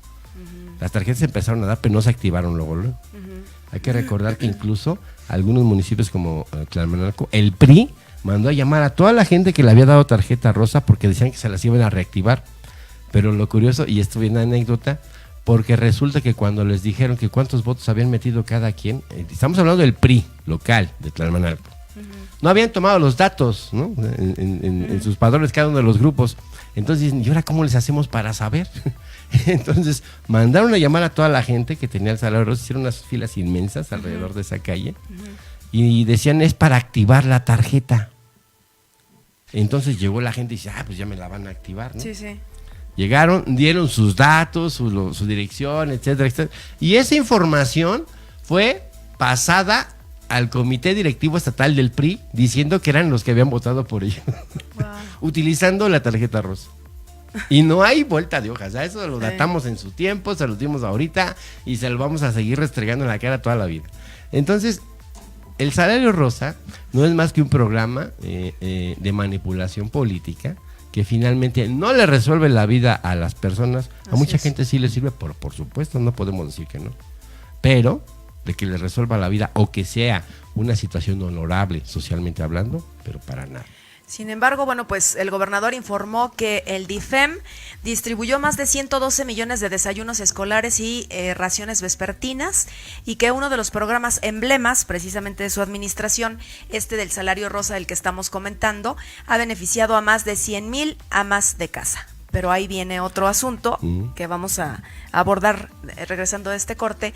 Las tarjetas se empezaron a dar, pero no se activaron luego. Hay que recordar que incluso algunos municipios como Tlalmanalco, el PRI mandó a llamar a toda la gente que le había dado tarjeta rosa porque decían que se las iban a reactivar. Pero lo curioso, y esto viene anécdota, porque resulta que cuando les dijeron que cuántos votos habían metido cada quien, estamos hablando del PRI local de Tlalmanalco, no habían tomado los datos, ¿no? en sus padrones cada uno de los grupos. Entonces, ¿y ahora cómo les hacemos para saber? Entonces, mandaron a llamar a toda la gente que tenía el salario rosa, hicieron unas filas inmensas alrededor de esa calle y decían, es para activar la tarjeta. Entonces llegó la gente y dice, pues ya me la van a activar, ¿no? Sí, sí. Llegaron, dieron sus datos, su dirección, etcétera, etcétera. Y esa información fue pasada al comité directivo estatal del PRI diciendo que eran los que habían votado por ellos. Wow. Utilizando la tarjeta rosa. Y no hay vuelta de hojas. Eso lo datamos en su tiempo, se lo dimos ahorita y se lo vamos a seguir restregando en la cara toda la vida. Entonces, el salario rosa no es más que un programa de manipulación política que finalmente no le resuelve la vida a las personas. A mucha gente sí le sirve, por supuesto, no podemos decir que no. Pero de que le resuelva la vida o que sea una situación honorable socialmente hablando, pero para nada. Sin embargo, bueno, pues el gobernador informó que el DIFEM distribuyó más de 112 millones de desayunos escolares y raciones vespertinas y que uno de los programas emblemas precisamente de su administración, del salario rosa del que estamos comentando, ha beneficiado a más de 100,000 amas de casa. Pero ahí viene otro asunto que vamos a abordar regresando a este corte,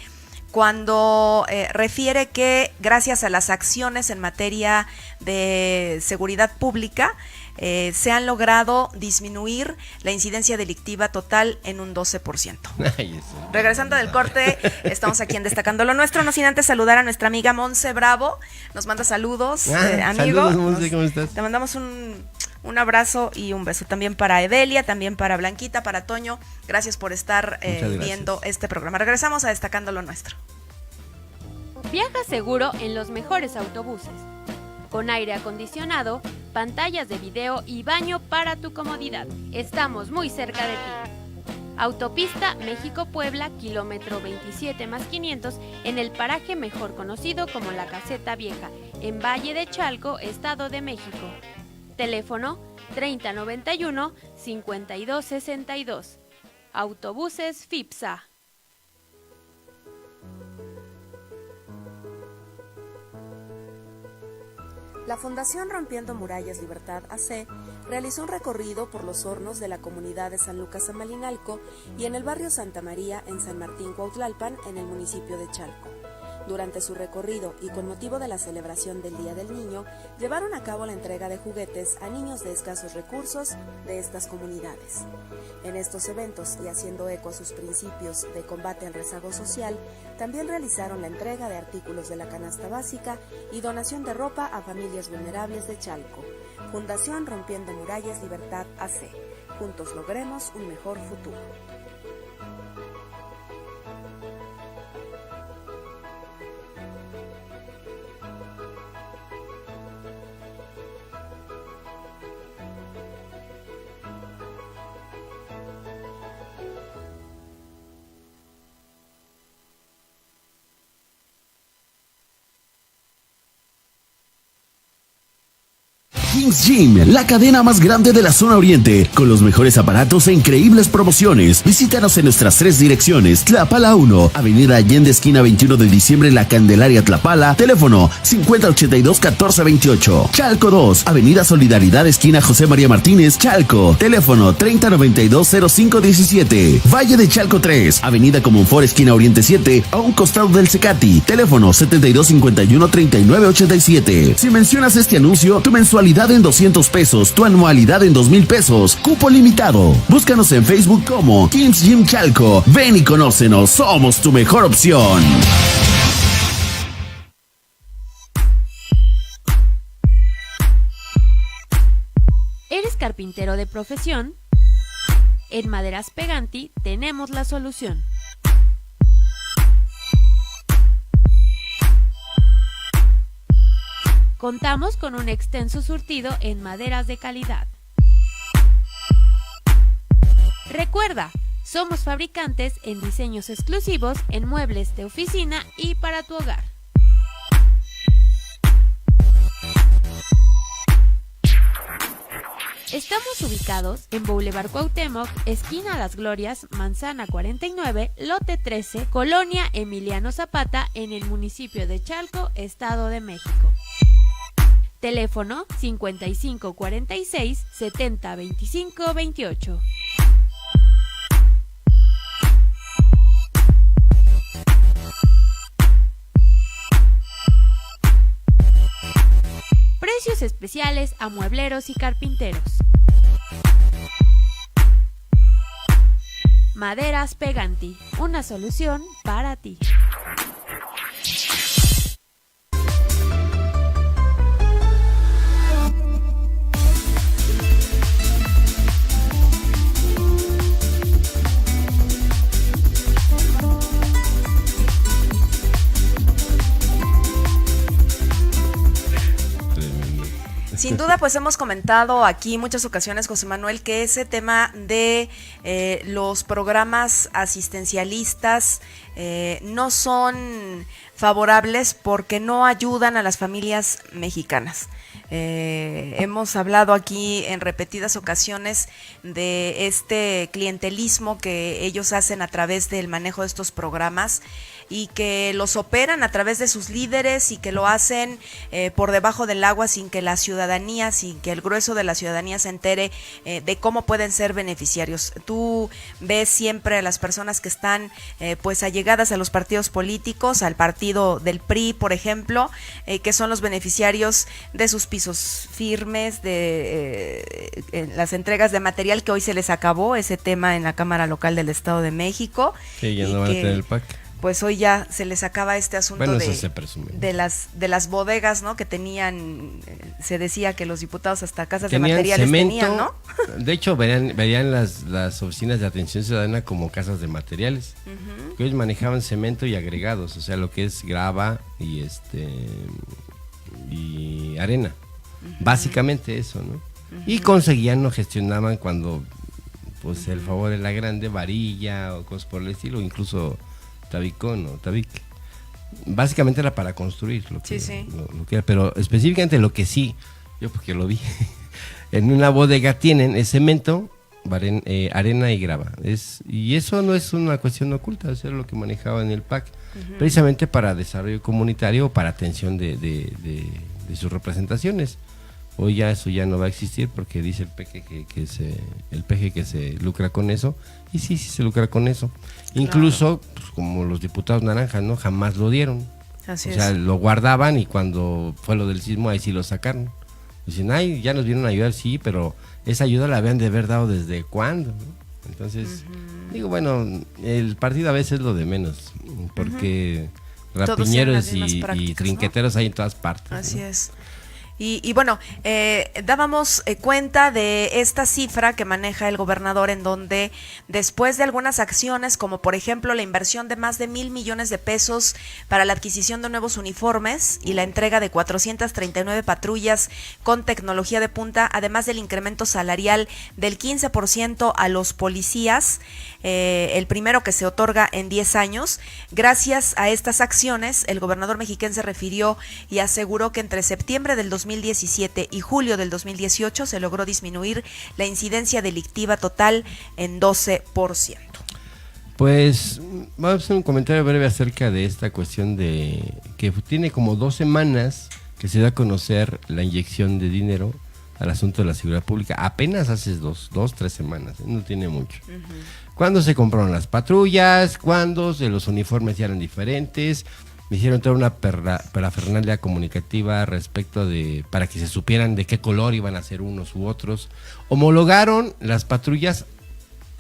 cuando refiere que gracias a las acciones en materia de seguridad pública se han logrado disminuir la incidencia delictiva total en un 12%. Regresando del corte, estamos aquí en Destacando lo Nuestro, no sin antes saludar a nuestra amiga Monse Bravo, nos manda saludos, amigo. Saludos, Monse, ¿cómo estás? Te mandamos un abrazo y un beso también para Evelia, también para Blanquita, para Toño. Gracias por estar viendo este programa. Regresamos a Destacando lo Nuestro. Viaja seguro en los mejores autobuses, con aire acondicionado, pantallas de video y baño para tu comodidad. Estamos muy cerca de ti. Autopista México-Puebla, kilómetro 27+500, en el paraje mejor conocido como La Caseta Vieja, en Valle de Chalco, Estado de México. Teléfono 3091-5262. Autobuses FIPSA. La Fundación Rompiendo Murallas Libertad AC realizó un recorrido por los hornos de la comunidad de San Lucas Amalinalco y en el barrio Santa María en San Martín Cuautlalpan en el municipio de Chalco. Durante su recorrido y con motivo de la celebración del Día del Niño, llevaron a cabo la entrega de juguetes a niños de escasos recursos de estas comunidades. En estos eventos, y haciendo eco a sus principios de combate al rezago social, también realizaron la entrega de artículos de la canasta básica y donación de ropa a familias vulnerables de Chalco. Fundación Rompiendo Murallas Libertad AC. Juntos logremos un mejor futuro. Kings Gym, la cadena más grande de la zona oriente, con los mejores aparatos e increíbles promociones. Visítanos en nuestras 3 direcciones: Tlapala 1, Avenida Allende, esquina 21 de diciembre, La Candelaria, Tlapala, teléfono 5082-1428. Chalco 2, Avenida Solidaridad, esquina José María Martínez, Chalco, teléfono 3092-0517. Valle de Chalco 3, Avenida Comonfort, esquina Oriente 7, a un costado del Cecati, teléfono 7251-3987. Si mencionas este anuncio, tu mensualidad en 200 pesos, tu anualidad en 2,000 pesos, cupo limitado. Búscanos en Facebook como Kings Gym Chalco. Ven y conócenos, somos tu mejor opción. ¿Eres carpintero de profesión? En Maderas Peganti tenemos la solución. Contamos con un extenso surtido en maderas de calidad. Recuerda, somos fabricantes en diseños exclusivos en muebles de oficina y para tu hogar. Estamos ubicados en Boulevard Cuauhtémoc, esquina Las Glorias, manzana 49, lote 13, Colonia Emiliano Zapata, en el municipio de Chalco, Estado de México. Teléfono 5546 70 25 28. Precios especiales a muebleros y carpinteros. Maderas Peganti, una solución para ti. Sin duda, pues hemos comentado aquí muchas ocasiones, José Manuel, que ese tema de los programas asistencialistas no son favorables porque no ayudan a las familias mexicanas. Hemos hablado aquí en repetidas ocasiones de este clientelismo que ellos hacen a través del manejo de estos programas y que los operan a través de sus líderes y que lo hacen por debajo del agua sin que la ciudadanía, sin que el grueso de la ciudadanía se entere de cómo pueden ser beneficiarios. Tú ves siempre a las personas que están pues allegadas a los partidos políticos, al partido del PRI, por ejemplo, que son los beneficiarios de sus pisos firmes, de las entregas de material, que hoy se les acabó ese tema en la Cámara Local del Estado de México. Sí, ya no van a tener el PAC. Pues hoy ya se les acaba este asunto, bueno, de las bodegas, ¿no? Que tenían, se decía que los diputados hasta casas de materiales cemento, tenían, ¿no? De hecho, verían las oficinas de atención ciudadana como casas de materiales. Uh-huh. Ellos manejaban cemento y agregados, o sea, lo que es grava y y arena. Uh-huh. Básicamente eso, ¿no? Uh-huh. Y conseguían, no gestionaban cuando pues el favor era grande, varilla o cosas por el estilo, incluso tabicón o tabique. Básicamente era para construir lo que, sí. Lo que era, pero específicamente lo que sí, yo porque lo vi, en una bodega tienen es cemento, arena y grava. Y eso no es una cuestión oculta, eso es lo que manejaban en el PAC, uh-huh. Precisamente para desarrollo comunitario o para atención de sus representaciones. Hoy ya eso ya no va a existir porque dice el PG que se lucra con eso, y sí se lucra con eso. Incluso, pues, como los diputados naranjas, ¿no? Jamás lo dieron. Así o sea, lo guardaban y cuando fue lo del sismo ahí sí lo sacaron. Dicen, ay, ya nos vinieron a ayudar, sí, pero esa ayuda la habían de haber dado desde cuándo, ¿no? Entonces, digo, bueno, el partido a veces es lo de menos, porque rapiñeros y trinqueteros, ¿no? Hay en todas partes. Así, ¿no? Es. Y bueno, dábamos cuenta de esta cifra que maneja el gobernador, en donde después de algunas acciones, como por ejemplo la inversión de más de 1,000 millones de pesos para la adquisición de nuevos uniformes y la entrega de 439 patrullas con tecnología de punta, además del incremento salarial del 15% a los policías, el primero que se otorga en 10 años, gracias a estas acciones, el gobernador mexiquense refirió y aseguró que entre septiembre del 2017 y julio del 2018 se logró disminuir la incidencia delictiva total en 12%. Pues vamos a hacer un comentario breve acerca de esta cuestión de que tiene como 2 semanas que se da a conocer la inyección de dinero al asunto de la seguridad pública. Apenas hace 3 semanas, no tiene mucho. Cuando se compraron las patrullas, cuando los uniformes ya eran diferentes, me hicieron toda una parafernalia comunicativa respecto de, para que se supieran de qué color iban a ser unos u otros. Homologaron las patrullas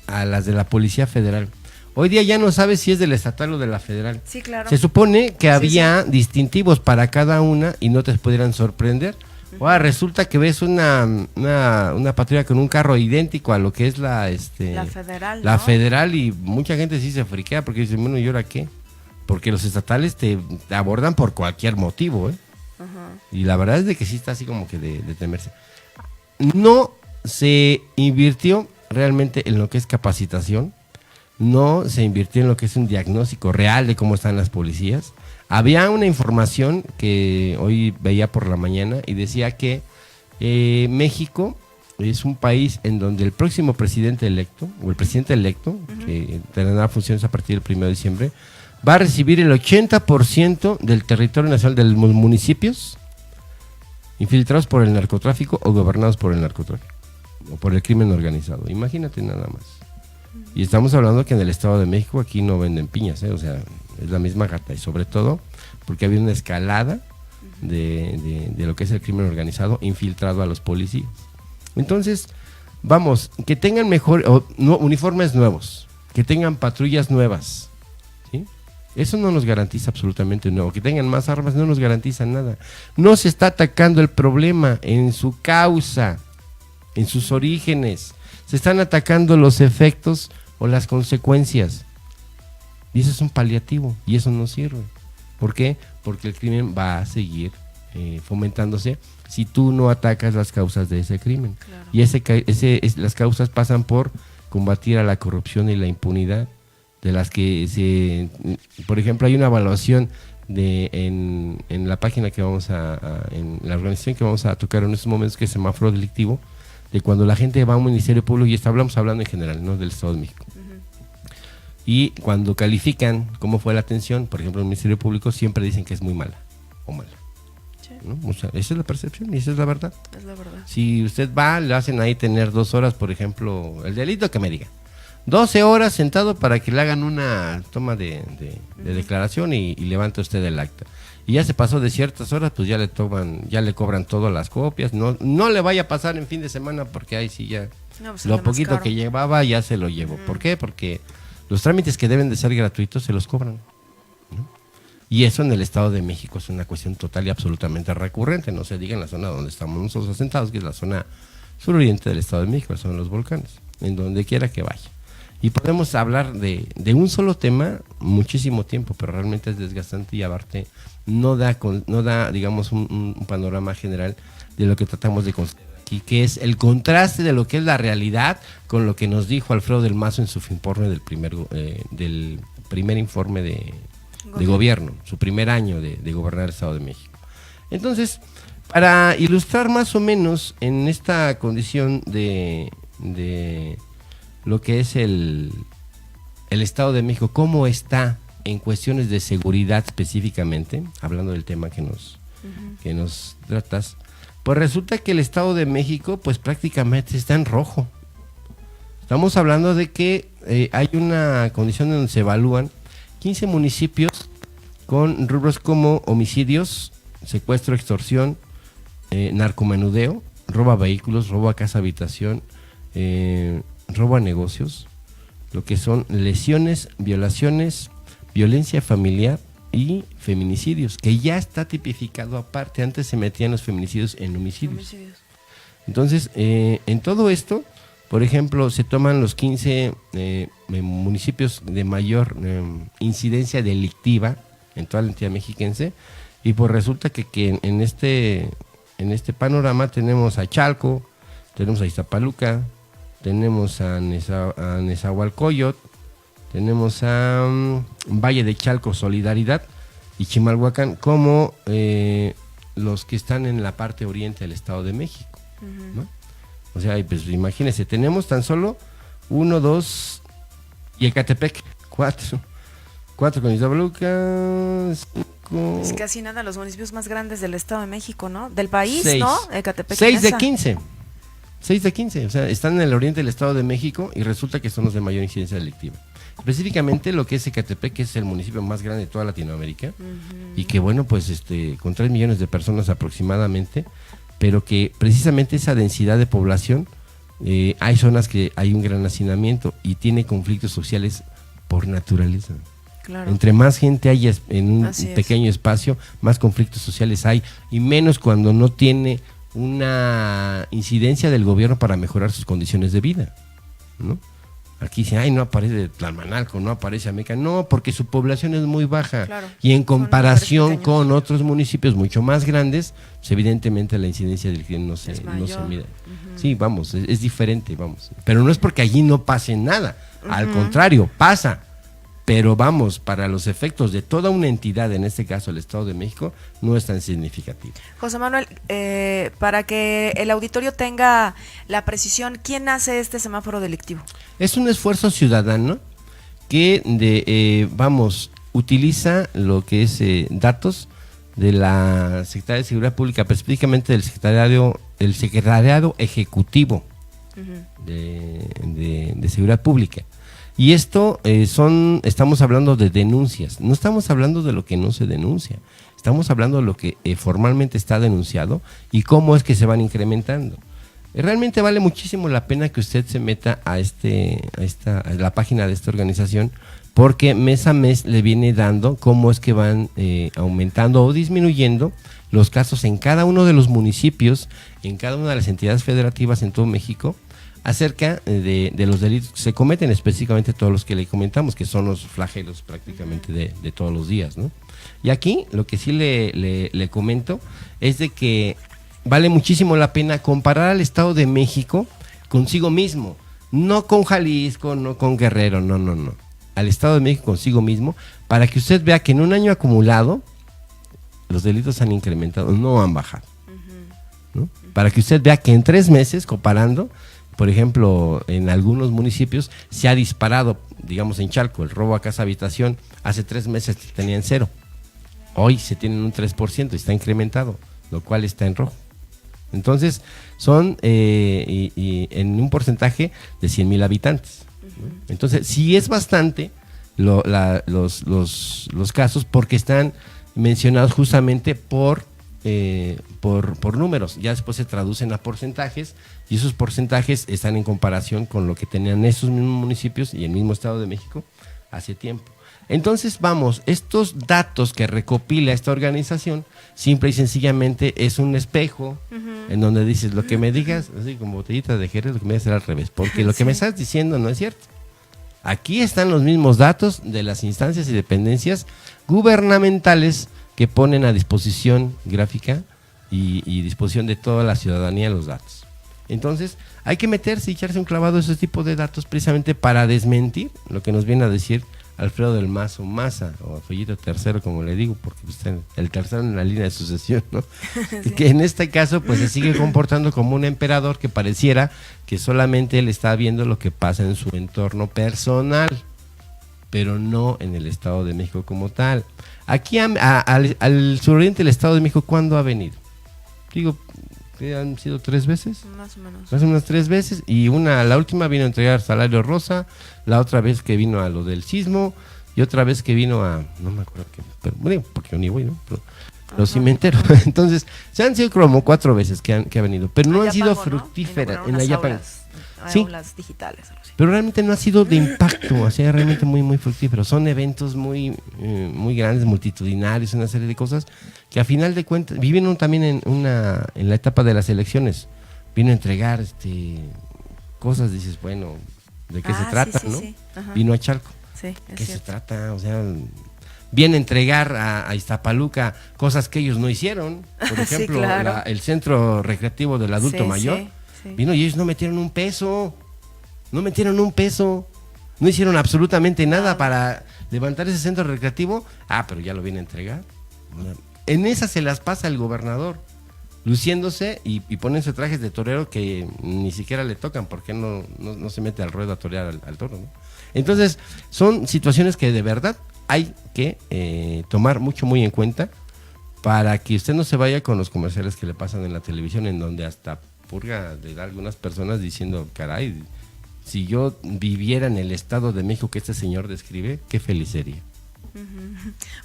a las de la Policía Federal. Hoy día ya no sabes si es del estatal o de la federal. Sí, claro. Se supone que había distintivos para cada una y no te pudieran sorprender. Ahora resulta que ves una patrulla con un carro idéntico a lo que es la federal, la ¿no? federal, y mucha gente sí se friquea porque dice, bueno, ¿y ahora qué? Porque los estatales te abordan por cualquier motivo, ¿eh? Y la verdad es de que sí está así como que de temerse. No se invirtió realmente en lo que es capacitación, no se invirtió en lo que es un diagnóstico real de cómo están las policías. Había una información que hoy veía por la mañana y decía que México es un país en donde el próximo presidente electo, o el presidente electo, que tendrá funciones a partir del 1 de diciembre, va a recibir el 80% del territorio nacional de los municipios infiltrados por el narcotráfico o gobernados por el narcotráfico o por el crimen organizado. Imagínate nada más. Y estamos hablando que en el Estado de México aquí no venden piñas, o sea, es la misma gata, y sobre todo porque había una escalada de lo que es el crimen organizado infiltrado a los policías. Entonces, vamos, que tengan uniformes nuevos, que tengan patrullas nuevas, ¿sí? Eso no nos garantiza absolutamente nuevo. Que tengan más armas no nos garantiza nada. No se está atacando el problema en su causa, en sus orígenes. Se están atacando los efectos o las consecuencias. Y eso es un paliativo, y eso no sirve. ¿Por qué? Porque el crimen va a seguir fomentándose si tú no atacas las causas de ese crimen. Claro. Y las causas pasan por combatir a la corrupción y la impunidad, de las que por ejemplo, hay una evaluación en la página que vamos en la organización que vamos a tocar en estos momentos, que es semáforo delictivo, de cuando la gente va a un ministerio público, y hablamos hablando en general, no del Estado de México. Y cuando califican cómo fue la atención, por ejemplo, en el Ministerio Público, siempre dicen que es muy mala o mala. Sí. ¿No? O sea, esa es la percepción y esa es la verdad. Es la verdad. Si usted va, le hacen ahí tener 2 horas, por ejemplo, el delito que me diga. 12 horas sentado para que le hagan una toma de declaración y levante usted el acta. Y ya se pasó de ciertas horas, pues ya le cobran todas las copias. No le vaya a pasar en fin de semana, porque ahí sí ya pues lo poquito que llevaba ya se lo llevó. ¿Por qué? Porque los trámites que deben de ser gratuitos se los cobran, ¿no? Y eso en el Estado de México es una cuestión total y absolutamente recurrente. No se diga en la zona donde estamos nosotros asentados, que es la zona suroriente del Estado de México, la zona de los volcanes, en donde quiera que vaya. Y podemos hablar de un solo tema muchísimo tiempo, pero realmente es desgastante y aparte no da digamos, un panorama general de lo que tratamos de considerar aquí, que es el contraste de lo que es la realidad con lo que nos dijo Alfredo del Mazo en su informe del primer informe de gobierno, su primer año de gobernar el Estado de México. Entonces, para ilustrar más o menos en esta condición de lo que es el Estado de México, cómo está en cuestiones de seguridad específicamente, hablando del tema que nos tratas, pues resulta que el Estado de México pues prácticamente está en rojo. Estamos hablando de que hay una condición donde se evalúan 15 municipios con rubros como homicidios, secuestro, extorsión, narcomenudeo, robo a vehículos, robo a casa habitación, robo a negocios, lo que son lesiones, violaciones, violencia familiar y feminicidios, que ya está tipificado aparte. Antes se metían los feminicidios en homicidios. Entonces, en todo esto, por ejemplo, se toman los 15 municipios de mayor incidencia delictiva en toda la entidad mexiquense, y pues resulta que en este panorama tenemos a Chalco, tenemos a Iztapaluca, tenemos a Nezahualcóyotl, tenemos a Valle de Chalco, Solidaridad y Chimalhuacán como los que están en la parte oriente del Estado de México, ¿no? O sea, pues imagínense, tenemos tan solo 1, 2 y Ecatepec, 4 con Iztapaluca, 5. Es casi nada los municipios más grandes del Estado de México, ¿no? Del país, 6. ¿no? Ecatepec. 6 de Mesa. 15. 6 de 15, o sea, están en el oriente del Estado de México y resulta que son los de mayor incidencia delictiva. Específicamente lo que es Ecatepec, que es el municipio más grande de toda Latinoamérica, y que bueno, pues con 3 millones de personas aproximadamente, pero que precisamente esa densidad de población, hay zonas que hay un gran hacinamiento y tiene conflictos sociales por naturaleza. Claro. Entre más gente haya en un Así es. pequeño espacio, más conflictos sociales hay, y menos cuando no tiene una incidencia del gobierno para mejorar sus condiciones de vida, ¿no? Aquí dicen, ay, no aparece Tlalmanalco, no aparece Ameca, no, porque su población es muy baja, Claro. y en Son comparación lugares pequeños. con otros municipios mucho más grandes, pues evidentemente la incidencia del crimen no se Es mide. mayor. Sí, vamos, es diferente, vamos. Pero no es porque allí no pase nada, al contrario, pasa. Pero vamos, para los efectos de toda una entidad, en este caso el Estado de México, no es tan significativo. José Manuel, para que el auditorio tenga la precisión, ¿quién hace este semáforo delictivo? Es un esfuerzo ciudadano que, utiliza lo que es de la Secretaría de Seguridad Pública, pero específicamente del Secretariado Ejecutivo de Seguridad Pública. Y esto estamos hablando de denuncias, no estamos hablando de lo que no se denuncia, estamos hablando de lo que formalmente está denunciado y cómo es que se van incrementando. Realmente vale muchísimo la pena que usted se meta a la página de esta organización, porque mes a mes le viene dando cómo es que van aumentando o disminuyendo los casos en cada uno de los municipios, en cada una de las entidades federativas en todo México, acerca de los delitos que se cometen, específicamente todos los que le comentamos, que son los flagelos prácticamente de todos los días, ¿no? Y aquí lo que sí le comento es de que vale muchísimo la pena comparar al Estado de México consigo mismo, no con Jalisco, no con Guerrero, no, al Estado de México consigo mismo, para que usted vea que en un año acumulado los delitos han incrementado, no han bajado, ¿no? Para que usted vea que en 3 meses, comparando, por ejemplo, en algunos municipios se ha disparado, digamos en Chalco, el robo a casa habitación, hace 3 meses tenían 0, hoy se tienen un 3% y está incrementado, lo cual está en rojo. Entonces son y en un porcentaje de 100,000 habitantes, ¿no? Entonces sí es bastante los casos, porque están mencionados justamente por números, ya después se traducen a porcentajes, y esos porcentajes están en comparación con lo que tenían esos mismos municipios y el mismo Estado de México hace tiempo. Entonces estos datos que recopila esta organización, simple y sencillamente es un espejo en donde dices, lo que me digas, así como botellita de Jerez, lo que me digas será al revés, porque lo que me estás diciendo no es cierto. Aquí están los mismos datos de las instancias y dependencias gubernamentales que ponen a disposición gráfica y disposición de toda la ciudadanía los datos. Entonces hay que meterse y echarse un clavado a ese tipo de datos, precisamente para desmentir lo que nos viene a decir Alfredo del Mazo Maza, o Fellito III, como le digo, porque está el tercero en la línea de sucesión, ¿no? Sí. Que en este caso pues se sigue comportando como un emperador, que pareciera que solamente él está viendo lo que pasa en su entorno personal, pero no en el Estado de México como tal. Aquí al suroriente del Estado de México, ¿cuándo ha venido? Digo, que han sido 3 veces. Más o menos. Hace unas 3 veces, y la última vino a entregar salario rosa, la otra vez que vino a lo del sismo, y otra vez que vino no me acuerdo qué, pero bueno, porque yo ni voy, ¿no? Pero los cimenteros. Entonces, se han sido como 4 veces que ha venido, pero no han sido fructíferas. En Ayapango. Sí. Aulas digitales. Algo así. Pero realmente no ha sido de impacto, o sea, realmente muy, muy fructífero. Son eventos muy grandes, multitudinarios, una serie de cosas que a final de cuentas, vivieron también en la etapa de las elecciones, vino a entregar cosas, dices, bueno, ¿de qué se trata, sí, no? Sí. Vino a Chalco. Sí, ¿Qué cierto. se trata? O sea, viene a entregar a Iztapaluca cosas que ellos no hicieron. Por ejemplo, Sí, claro. el centro recreativo del adulto Sí, mayor. sí. Vino y ellos no metieron un peso, no hicieron absolutamente nada para levantar ese centro recreativo. Pero ya lo viene a entregar. En esas se las pasa el gobernador, luciéndose y poniéndose trajes de torero que ni siquiera le tocan, porque no se mete al ruedo a torear al toro, ¿no? Entonces, son situaciones que de verdad hay que tomar muy en cuenta para que usted no se vaya con los comerciales que le pasan en la televisión, en donde hasta purga de algunas personas diciendo, caray, si yo viviera en el Estado de México que este señor describe, qué feliz sería.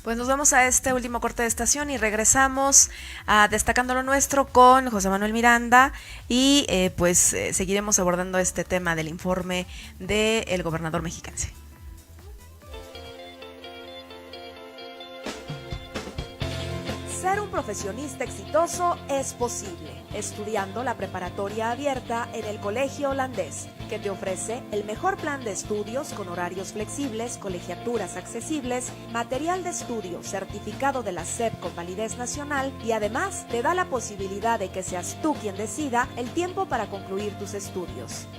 Pues nos vamos a este último corte de estación y regresamos a Destacando lo Nuestro con José Manuel Miranda y seguiremos abordando este tema del informe del gobernador mexiquense. Ser un profesionista exitoso es posible, estudiando la preparatoria abierta en el Colegio Holandés, que te ofrece el mejor plan de estudios con horarios flexibles, colegiaturas accesibles, material de estudio certificado de la SEP con validez nacional y además te da la posibilidad de que seas tú quien decida el tiempo para concluir tus estudios.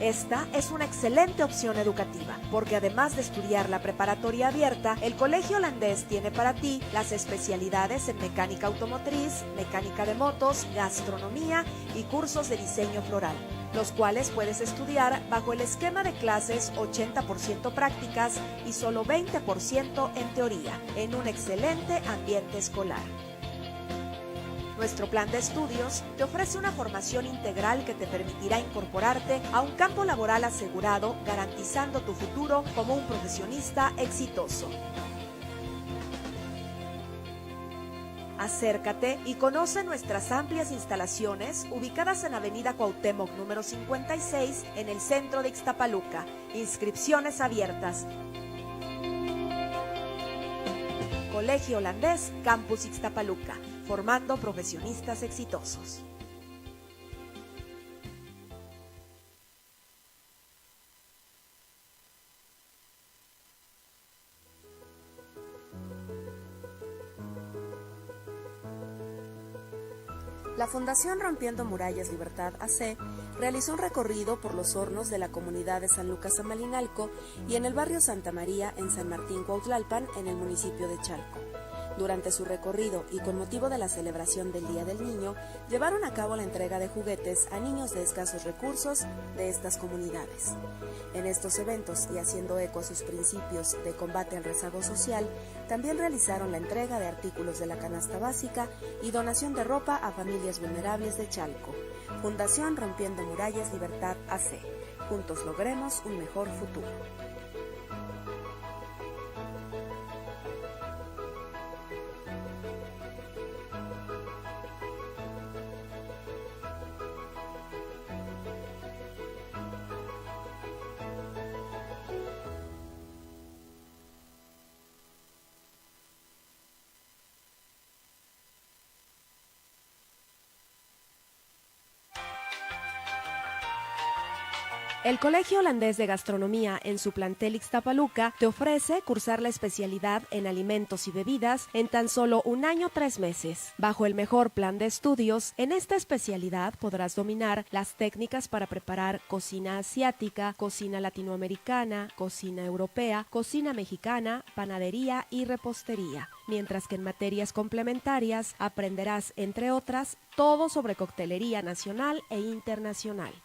Esta es una excelente opción educativa, porque además de estudiar la preparatoria abierta, el Colegio Holandés tiene para ti las especialidades en mecánica automotriz, mecánica de motos, gastronomía y cursos de diseño floral, los cuales puedes estudiar bajo el esquema de clases 80% prácticas y solo 20% en teoría, en un excelente ambiente escolar. Nuestro plan de estudios te ofrece una formación integral que te permitirá incorporarte a un campo laboral asegurado, garantizando tu futuro como un profesionista exitoso. Acércate y conoce nuestras amplias instalaciones ubicadas en Avenida Cuauhtémoc número 56 en el centro de Ixtapaluca. Inscripciones abiertas. Colegio Holandés, Campus Ixtapaluca, formando profesionistas exitosos. La Fundación Rompiendo Murallas Libertad AC realizó un recorrido por los hornos de la comunidad de San Lucas Amalinalco y en el barrio Santa María en San Martín Cuautlalpan en el municipio de Chalco. Durante su recorrido y con motivo de la celebración del Día del Niño, llevaron a cabo la entrega de juguetes a niños de escasos recursos de estas comunidades. En estos eventos y haciendo eco a sus principios de combate al rezago social, también realizaron la entrega de artículos de la canasta básica y donación de ropa a familias vulnerables de Chalco. Fundación Rompiendo Murallas Libertad AC. Juntos logremos un mejor futuro. El Colegio Holandés de Gastronomía en su plantel Ixtapaluca te ofrece cursar la especialidad en alimentos y bebidas en tan solo 1 año 3 meses. Bajo el mejor plan de estudios, en esta especialidad podrás dominar las técnicas para preparar cocina asiática, cocina latinoamericana, cocina europea, cocina mexicana, panadería y repostería. Mientras que en materias complementarias aprenderás, entre otras, todo sobre coctelería nacional e internacional.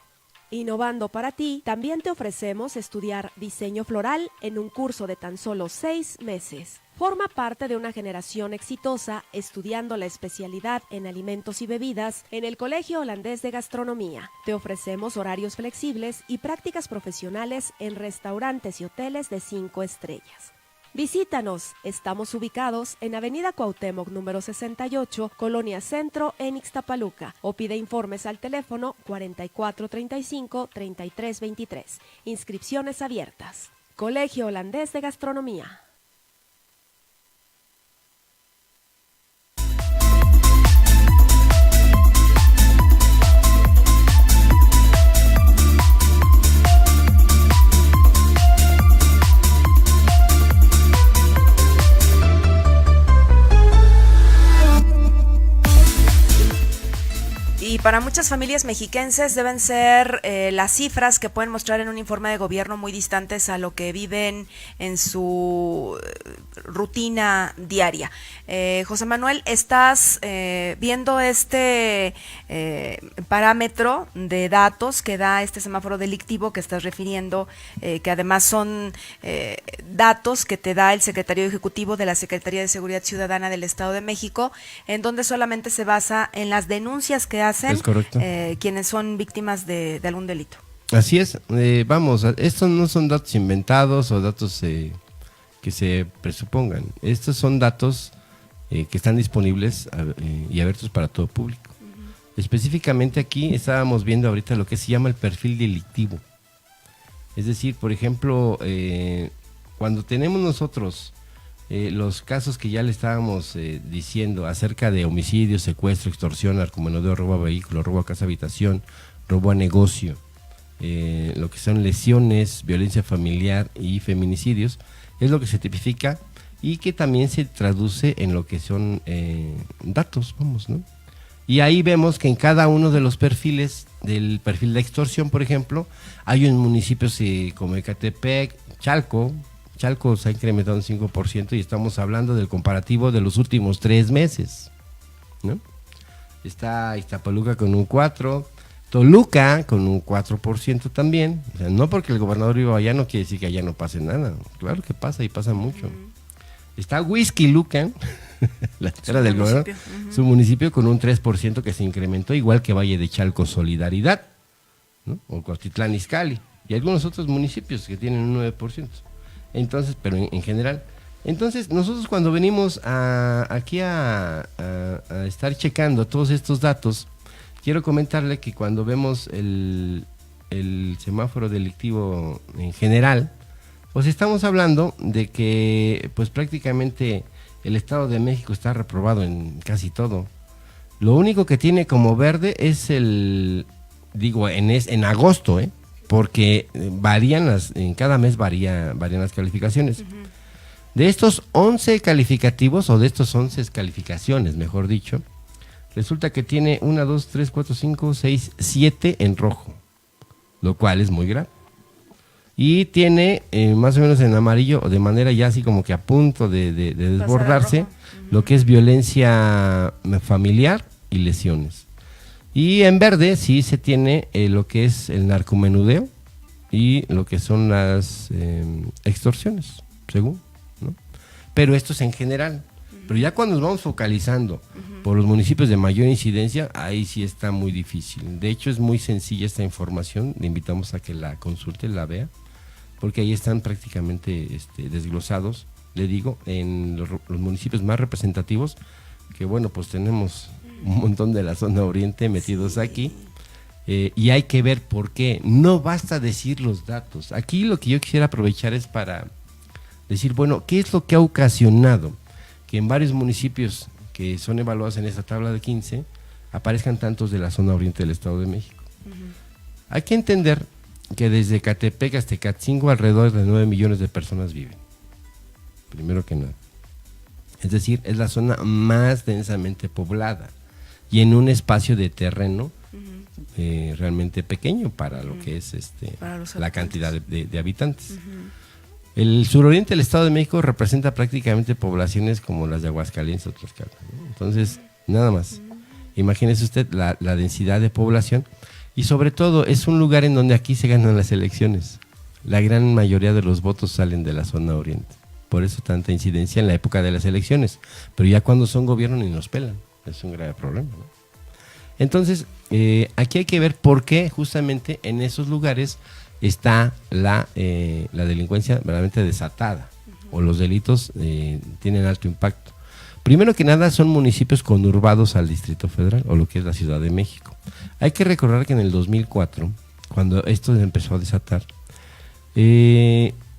Innovando para ti, también te ofrecemos estudiar diseño floral en un curso de tan solo 6 meses. Forma parte de una generación exitosa estudiando la especialidad en alimentos y bebidas en el Colegio Holandés de Gastronomía. Te ofrecemos horarios flexibles y prácticas profesionales en restaurantes y hoteles de 5 estrellas. Visítanos, estamos ubicados en Avenida Cuauhtémoc número 68, Colonia Centro en Ixtapaluca, o pide informes al teléfono 4435-3323. Inscripciones abiertas. Colegio Holandés de Gastronomía. Y para muchas familias mexiquenses deben ser las cifras que pueden mostrar en un informe de gobierno muy distantes a lo que viven en su rutina diaria. José Manuel, ¿estás viendo este parámetro de datos que da este semáforo delictivo que estás refiriendo, que además son datos que te da el secretario ejecutivo de la Secretaría de Seguridad Ciudadana del Estado de México, en donde solamente se basa en las denuncias que hacen quienes son víctimas de algún delito? Así es, vamos, estos no son datos inventados o datos que se presupongan, estos son datos que están disponibles y abiertos para todo público. Específicamente aquí estábamos viendo ahorita lo que se llama el perfil delictivo. Es decir, por ejemplo, cuando tenemos nosotros los casos que ya le estábamos diciendo acerca de homicidio, secuestro, extorsión, narcomenudeo, robo a vehículo, robo a casa habitación, robo a negocio, lo que son lesiones, violencia familiar y feminicidios, es lo que se tipifica y que también se traduce en lo que son datos, vamos, ¿no? Y ahí vemos que en cada uno de los perfiles, del perfil de extorsión, por ejemplo, hay en municipios como Ecatepec, Chalco se ha incrementado un 5% y estamos hablando del comparativo de los últimos 3 meses, ¿no? Está Iztapaluca con un 4%, Toluca con un 4% también. O sea, no porque el gobernador viva allá no quiere decir que allá no pase nada, claro que pasa y pasa mucho. Está Huixquilucan, la tierra del gobernador, su municipio con un 3% que se incrementó, igual que Valle de Chalco Solidaridad, ¿no? O Cuautitlán Izcalli, y algunos otros municipios que tienen un 9%. Entonces, pero en general. Entonces, nosotros cuando venimos aquí a estar checando todos estos datos, quiero comentarle que cuando vemos el semáforo delictivo en general, pues estamos hablando de que pues prácticamente el Estado de México está reprobado en casi todo. Lo único que tiene como verde es en agosto, porque en cada mes varían las calificaciones. De estos 11 calificativos, o de estos 11 calificaciones, mejor dicho, resulta que tiene 1, 2, 3, 4, 5, 6, 7 en rojo, lo cual es muy grave. Y tiene más o menos en amarillo, de manera ya así como que a punto de desbordarse, lo que es violencia familiar y lesiones. Y en verde sí se tiene lo que es el narcomenudeo y lo que son las extorsiones, según, ¿no? Pero esto es en general. Pero ya cuando nos vamos focalizando por los municipios de mayor incidencia, ahí sí está muy difícil. De hecho, es muy sencilla esta información, le invitamos a que la consulte, la vea, porque ahí están prácticamente desglosados, le digo, en los municipios más representativos, que bueno, pues tenemos un montón de la zona oriente metidos aquí, y hay que ver por qué. No basta decir los datos. Aquí lo que yo quisiera aprovechar es para decir, bueno, ¿qué es lo que ha ocasionado que en varios municipios que son evaluados en esta tabla de 15 aparezcan tantos de la zona oriente del Estado de México? Hay que entender que desde Catepec hasta Catzingo alrededor de 9 millones de personas viven, primero que nada. Es decir, es la zona más densamente poblada y en un espacio de terreno realmente pequeño para lo que es la cantidad de habitantes. El suroriente del Estado de México representa prácticamente poblaciones como las de Aguascalientes o Tlaxcala, ¿no? Entonces, nada más. Imagínese usted la densidad de población y sobre todo es un lugar en donde aquí se ganan las elecciones. La gran mayoría de los votos salen de la zona oriente. Por eso tanta incidencia en la época de las elecciones. Pero ya cuando son gobierno ni nos pelan. Es un grave problema, ¿no? Entonces, aquí hay que ver por qué justamente en esos lugares está la delincuencia verdaderamente desatada, o los delitos tienen alto impacto. Primero que nada son municipios conurbados al Distrito Federal, o lo que es la Ciudad de México. Hay que recordar que en el 2004, cuando esto empezó a desatar,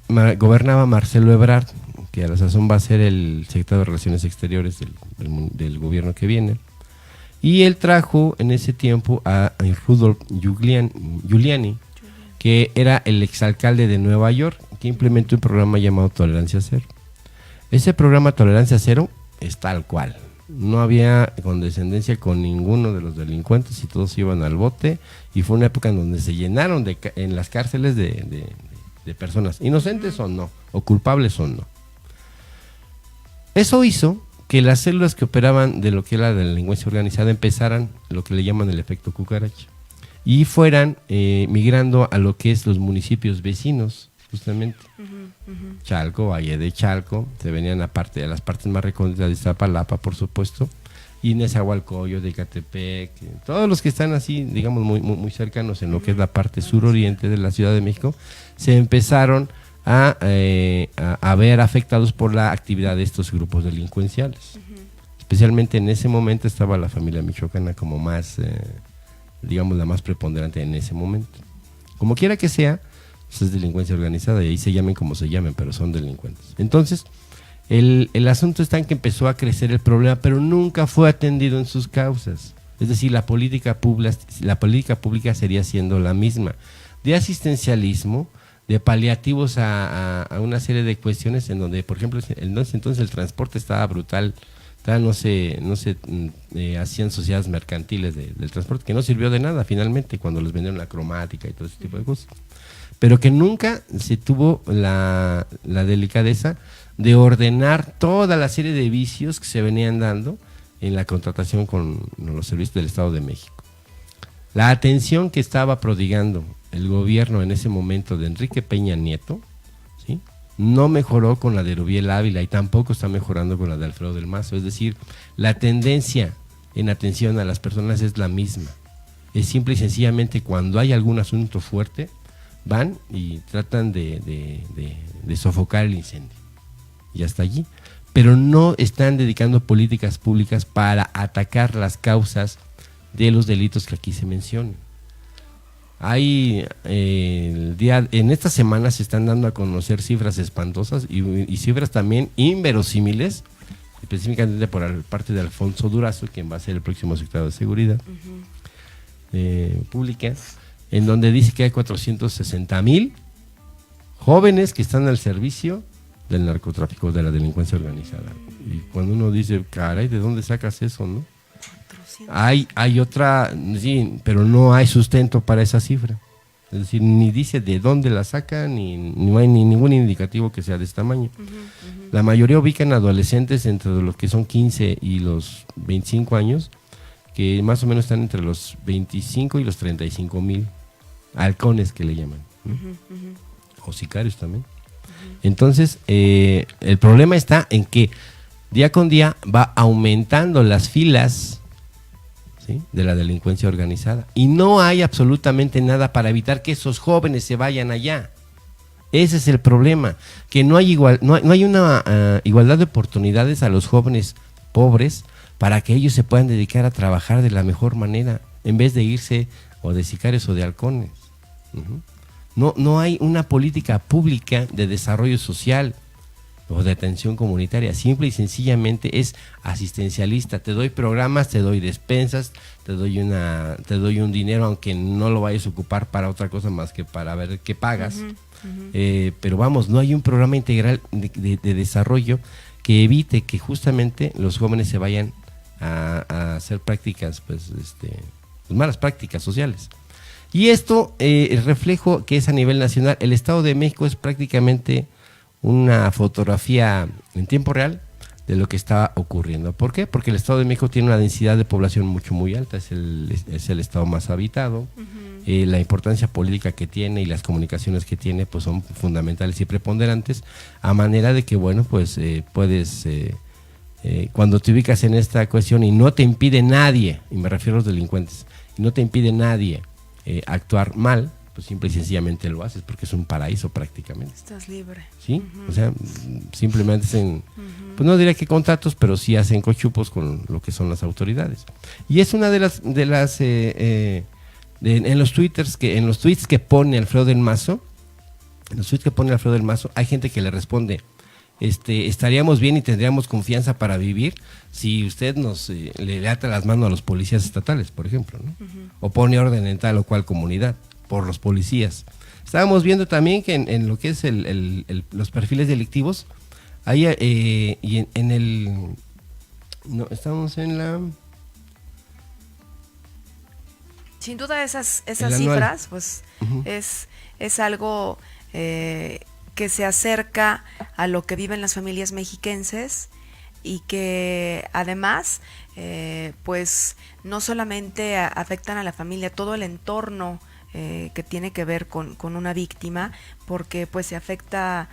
gobernaba Marcelo Ebrard, que a la sazón va a ser el secretario de Relaciones Exteriores del gobierno que viene, y él trajo en ese tiempo a Rudolph Giuliani, que era el exalcalde de Nueva York, que implementó un programa llamado Tolerancia Cero. Ese programa Tolerancia Cero es tal cual, no había condescendencia con ninguno de los delincuentes y todos iban al bote, y fue una época en donde se llenaron en las cárceles de personas, inocentes o no, o culpables o no. Eso hizo que las células que operaban de lo que era la delincuencia organizada empezaran lo que le llaman el efecto cucaracha, y fueran migrando a lo que es los municipios vecinos, justamente. Chalco, Valle de Chalco, se venían a las partes más recónditas de Iztapalapa, por supuesto, y Nezahualcóyotl, de Ecatepec, todos los que están así, digamos, muy cercanos en lo que es la parte suroriente de la Ciudad de México, se empezaron a ver afectados por la actividad de estos grupos delincuenciales. Especialmente en ese momento estaba la familia michoacana como más, digamos, la más preponderante en ese momento. Como quiera que sea, pues es delincuencia organizada, y ahí se llamen como se llamen, pero son delincuentes. Entonces, el asunto está en que empezó a crecer el problema, pero nunca fue atendido en sus causas. Es decir, la política pública sería siendo la misma, de asistencialismo, de paliativos a una serie de cuestiones en donde, por ejemplo, entonces el transporte estaba brutal, no se hacían sociedades mercantiles del transporte, que no sirvió de nada finalmente cuando les vendieron la cromática y todo ese tipo de cosas, pero que nunca se tuvo la delicadeza de ordenar toda la serie de vicios que se venían dando en la contratación con los servicios del Estado de México. La atención que estaba prodigando el gobierno en ese momento de Enrique Peña Nieto, ¿sí?, no mejoró con la de Rubiel Ávila, y tampoco está mejorando con la de Alfredo del Mazo. Es decir, la tendencia en atención a las personas es la misma. Es simple y sencillamente cuando hay algún asunto fuerte, van y tratan de sofocar el incendio, y hasta allí, pero no están dedicando políticas públicas para atacar las causas de los delitos que aquí se mencionan. Hay en esta semana se están dando a conocer cifras espantosas y cifras también inverosímiles, específicamente por parte de Alfonso Durazo, quien va a ser el próximo secretario de Seguridad Pública, en donde dice que hay 460,000 jóvenes que están al servicio del narcotráfico, de la delincuencia organizada. Y cuando uno dice, caray, ¿de dónde sacas eso, no? Hay otra, sí, pero no hay sustento para esa cifra. Es decir, ni dice de dónde la saca, ni no hay ningún indicativo que sea de este tamaño. La mayoría ubican adolescentes entre los que son 15 y los 25 años, que más o menos están entre los 25 y los 35,000 halcones, que le llaman, o sicarios también. Entonces, el problema está en que día con día va aumentando las filas, ¿sí?, de la delincuencia organizada, y no hay absolutamente nada para evitar que esos jóvenes se vayan allá. Ese es el problema, que no hay una igualdad de oportunidades a los jóvenes pobres para que ellos se puedan dedicar a trabajar de la mejor manera, en vez de irse o de sicarios o de halcones. No hay una política pública de desarrollo social o de atención comunitaria. Simple y sencillamente es asistencialista. Te doy programas, te doy despensas, te doy un dinero, aunque no lo vayas a ocupar para otra cosa más que para ver qué pagas. Pero vamos, no hay un programa integral de desarrollo que evite que justamente los jóvenes se vayan a hacer prácticas, pues malas prácticas sociales. Y esto, el reflejo que es a nivel nacional, el Estado de México es prácticamente una fotografía en tiempo real de lo que está ocurriendo. ¿Por qué? Porque el Estado de México tiene una densidad de población muy alta, es el estado más habitado. La importancia política que tiene y las comunicaciones que tiene pues son fundamentales y preponderantes, a manera de que, bueno, pues puedes, cuando te ubicas en esta cuestión y no te impide nadie, y me refiero a los delincuentes, y no te impide nadie actuar mal, pues simple y sencillamente lo haces, porque es un paraíso prácticamente. Estás libre. ¿Sí? O sea, simplemente hacen, pues no diría que contratos, pero sí hacen cochupos con lo que son las autoridades. Y es una de las en los tweets que pone Alfredo del Mazo, hay gente que le responde, estaríamos bien y tendríamos confianza para vivir si usted le ata las manos a los policías estatales, por ejemplo, ¿no? O pone orden en tal o cual comunidad por los policías. Estábamos viendo también que en lo que es los perfiles delictivos, hay, y en No, estamos en la... Sin duda esas El anual. cifras, pues Ujú. es algo que se acerca a lo que viven las familias mexiquenses y que además pues no solamente afectan a la familia, todo el entorno que tiene que ver con una víctima, porque pues se afecta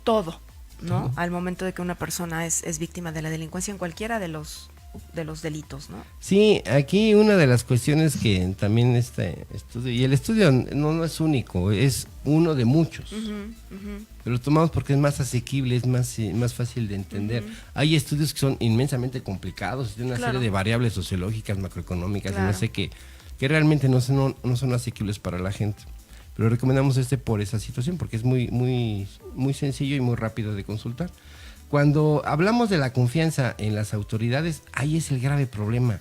todo, ¿no? Al momento de que una persona es víctima de la delincuencia en cualquiera de los delitos, ¿no? Sí, aquí una de las cuestiones que también este estudio, y el estudio no es único, es uno de muchos, pero lo tomamos porque es más asequible, es más fácil de entender. Hay estudios que son inmensamente complicados, tienen una Claro. serie de variables sociológicas, macroeconómicas, y Claro. no sé qué, que realmente no son asequibles para la gente. Pero recomendamos por esa situación, porque es muy sencillo y muy rápido de consultar. Cuando hablamos de la confianza en las autoridades, ahí es el grave problema,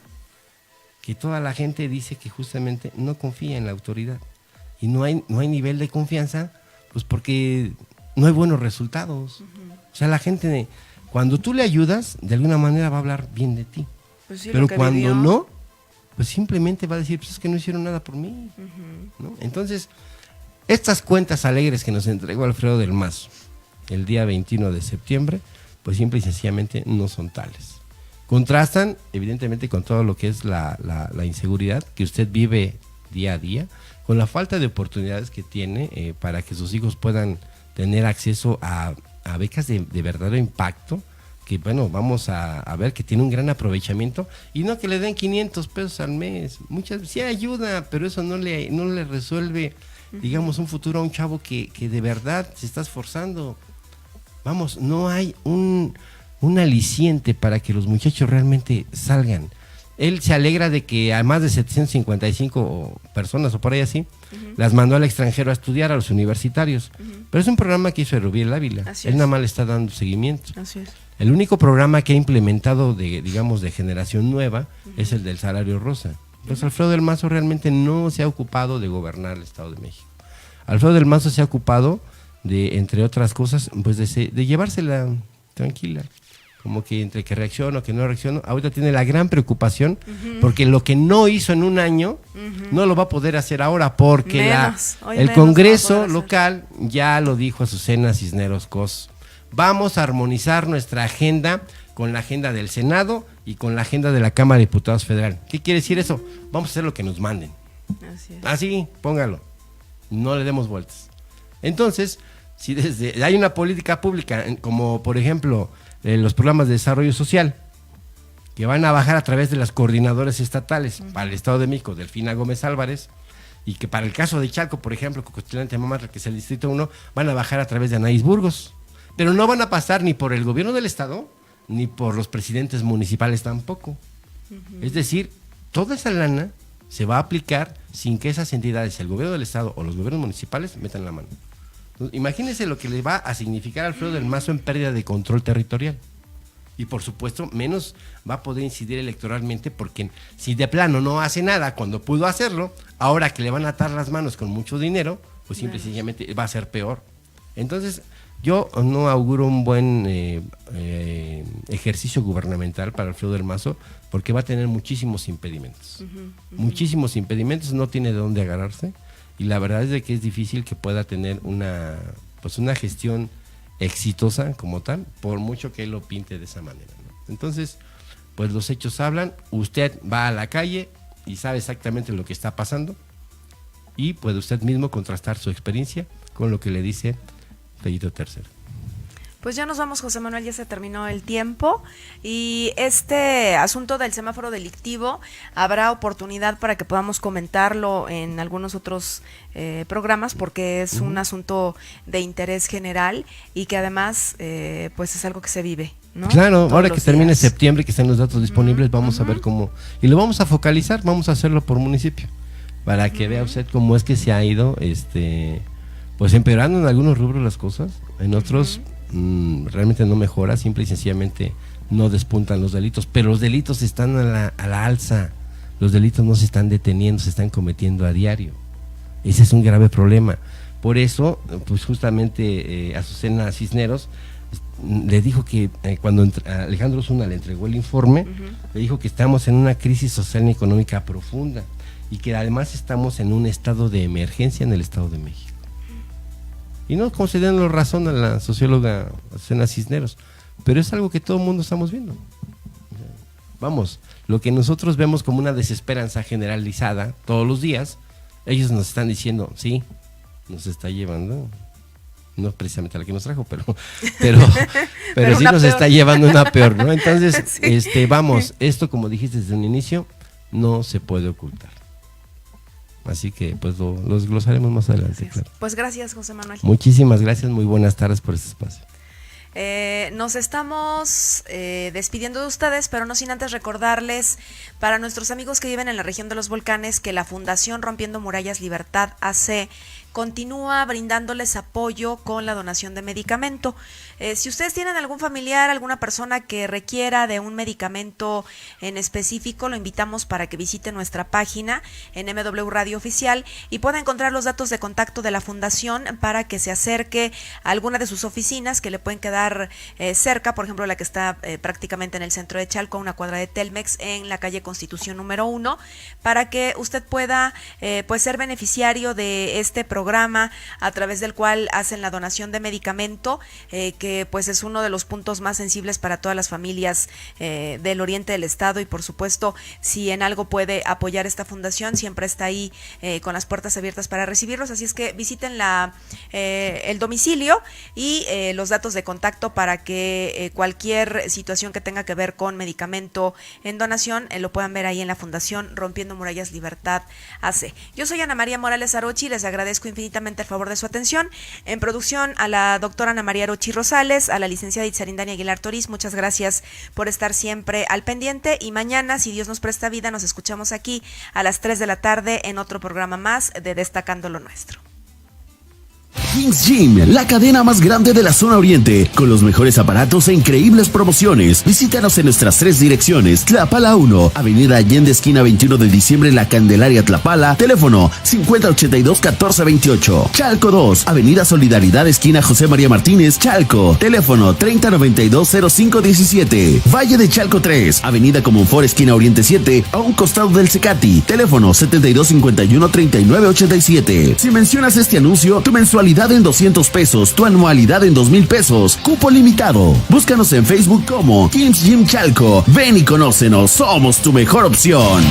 que toda la gente dice que justamente no confía en la autoridad y no hay nivel de confianza, pues porque no hay buenos resultados. O sea, la gente, cuando tú le ayudas, de alguna manera va a hablar bien de ti, Pues sí, pero lo que cuando vivió. no, pues simplemente va a decir, pues es que no hicieron nada por mí, ¿no? Entonces, estas cuentas alegres que nos entregó Alfredo del Mazo el día 21 de septiembre, pues simple y sencillamente no son tales. Contrastan, evidentemente, con todo lo que es la inseguridad que usted vive día a día, con la falta de oportunidades que tiene para que sus hijos puedan tener acceso a becas de verdadero impacto, que bueno, vamos a ver que tiene un gran aprovechamiento, y no que le den 500 pesos al mes. Muchas sí ayuda, pero eso no le resuelve, digamos, un futuro a un chavo que de verdad se está esforzando. Vamos, no hay un aliciente para que los muchachos realmente salgan. Él se alegra de que a más de 755 personas o por ahí así, las mandó al extranjero a estudiar, a los universitarios. Pero es un programa que hizo Rubiel Ávila. Así Él es. nada más le está dando seguimiento. Así es. El único programa que ha implementado de generación nueva es el del salario rosa. Entonces Alfredo del Mazo realmente no se ha ocupado de gobernar el Estado de México. Alfredo del Mazo se ha ocupado de, entre otras cosas, pues de llevársela tranquila, como que entre que reacciono, que no reacciono. Ahorita tiene la gran preocupación porque lo que no hizo en un año no lo va a poder hacer ahora, porque Menos, hoy el menos lo va a Congreso poder hacer. local ya lo dijo Azucena Cisneros Cos. Vamos a armonizar nuestra agenda con la agenda del Senado y con la agenda de la Cámara de Diputados Federal. ¿Qué quiere decir eso? Vamos a hacer lo que nos manden. Así es. Así, póngalo. No le demos vueltas. Entonces, si hay una política pública, como por ejemplo los programas de desarrollo social, que van a bajar a través de las coordinadoras estatales para el Estado de México, Delfina Gómez Álvarez, y que para el caso de Chalco, por ejemplo, Cocotlán, Mamatra, que es el Distrito 1, van a bajar a través de Anaís Burgos. Pero no van a pasar ni por el gobierno del Estado, ni por los presidentes municipales tampoco. Es decir, toda esa lana se va a aplicar sin que esas entidades, el gobierno del Estado o los gobiernos municipales, metan la mano. Entonces, imagínense lo que le va a significar a Alfredo del Mazo en pérdida de control territorial. Y por supuesto, menos va a poder incidir electoralmente, porque si de plano no hace nada cuando pudo hacerlo, ahora que le van a atar las manos con mucho dinero, pues simple y sencillamente va a ser peor. Entonces, yo no auguro un buen ejercicio gubernamental para Alfredo del Mazo, porque va a tener muchísimos impedimentos. Muchísimos impedimentos, no tiene de dónde agarrarse, y la verdad es de que es difícil que pueda tener una gestión exitosa como tal, por mucho que él lo pinte de esa manera, ¿no? Entonces, pues los hechos hablan, usted va a la calle y sabe exactamente lo que está pasando, y puede usted mismo contrastar su experiencia con lo que le dice Fellito III. Pues ya nos vamos, José Manuel, ya se terminó el tiempo, y este asunto del semáforo delictivo habrá oportunidad para que podamos comentarlo en algunos otros programas, porque es un asunto de interés general y que además pues es algo que se vive, ¿no? Claro, Todos ahora que los termine días. septiembre, que estén los datos disponibles, vamos a ver cómo, y lo vamos a focalizar, vamos a hacerlo por municipio, para que vea usted cómo es que se ha ido pues empeorando en algunos rubros las cosas, en otros realmente no mejora, simple y sencillamente no despuntan los delitos, pero los delitos están a la alza, los delitos no se están deteniendo, se están cometiendo a diario. Ese es un grave problema. Por eso, pues justamente Azucena Cisneros le dijo que cuando Alejandro Osuna le entregó el informe, le dijo que estamos en una crisis social y económica profunda y que además estamos en un estado de emergencia en el Estado de México. Y no concediendo razón a la socióloga Azucena Cisneros, pero es algo que todo el mundo estamos viendo. Vamos, lo que nosotros vemos como una desesperanza generalizada todos los días, ellos nos están diciendo, sí, nos está llevando, no precisamente a la que nos trajo, pero sí nos está llevando una peor, ¿no? Entonces, sí. Vamos, esto como dijiste desde un inicio, no se puede ocultar. Así que pues lo desglosaremos más adelante, claro. Pues gracias, José Manuel. Muchísimas gracias, muy buenas tardes por este espacio. Nos estamos despidiendo de ustedes, pero no sin antes recordarles para nuestros amigos que viven en la región de los volcanes que la Fundación Rompiendo Murallas Libertad AC continúa brindándoles apoyo con la donación de medicamento. Si ustedes tienen algún familiar, alguna persona que requiera de un medicamento en específico, lo invitamos para que visite nuestra página en MW Radio Oficial y pueda encontrar los datos de contacto de la fundación para que se acerque a alguna de sus oficinas que le pueden quedar cerca, por ejemplo la que está prácticamente en el centro de Chalco, a una cuadra de Telmex, en la calle Constitución número 1, para que usted pueda pues ser beneficiario de este programa a través del cual hacen la donación de medicamento, que pues es uno de los puntos más sensibles para todas las familias del oriente del estado, y por supuesto si en algo puede apoyar esta fundación, siempre está ahí con las puertas abiertas para recibirlos, así es que visiten el domicilio y los datos de contacto para que cualquier situación que tenga que ver con medicamento en donación lo puedan ver ahí en la Fundación Rompiendo Murallas Libertad AC. Yo soy Ana María Morales Arochi, les agradezco infinitamente el favor de su atención. En producción a la doctora Ana María Arochi Rosales, a la licenciada Itzarindani Aguilar Toriz, muchas gracias por estar siempre al pendiente, y mañana, si Dios nos presta vida, nos escuchamos aquí a las 3 de la tarde en otro programa más de Destacando lo Nuestro. Kings Gym, la cadena más grande de la zona oriente, con los mejores aparatos e increíbles promociones. Visítanos en nuestras 3 direcciones: Tlapala 1, Avenida Allende, esquina 21 de diciembre, La Candelaria, Tlapala, teléfono 5082-1428. Chalco 2, Avenida Solidaridad, esquina José María Martínez, Chalco, teléfono 3092-0517. Valle de Chalco 3, Avenida Comonfort, esquina Oriente 7, a un costado del Cecati, teléfono 7251-3987. Si mencionas este anuncio, tu mensualidad en 200 pesos, tu anualidad en 2,000 pesos, cupo limitado. Búscanos en Facebook como Kings Gym Chalco. Ven y conócenos, somos tu mejor opción.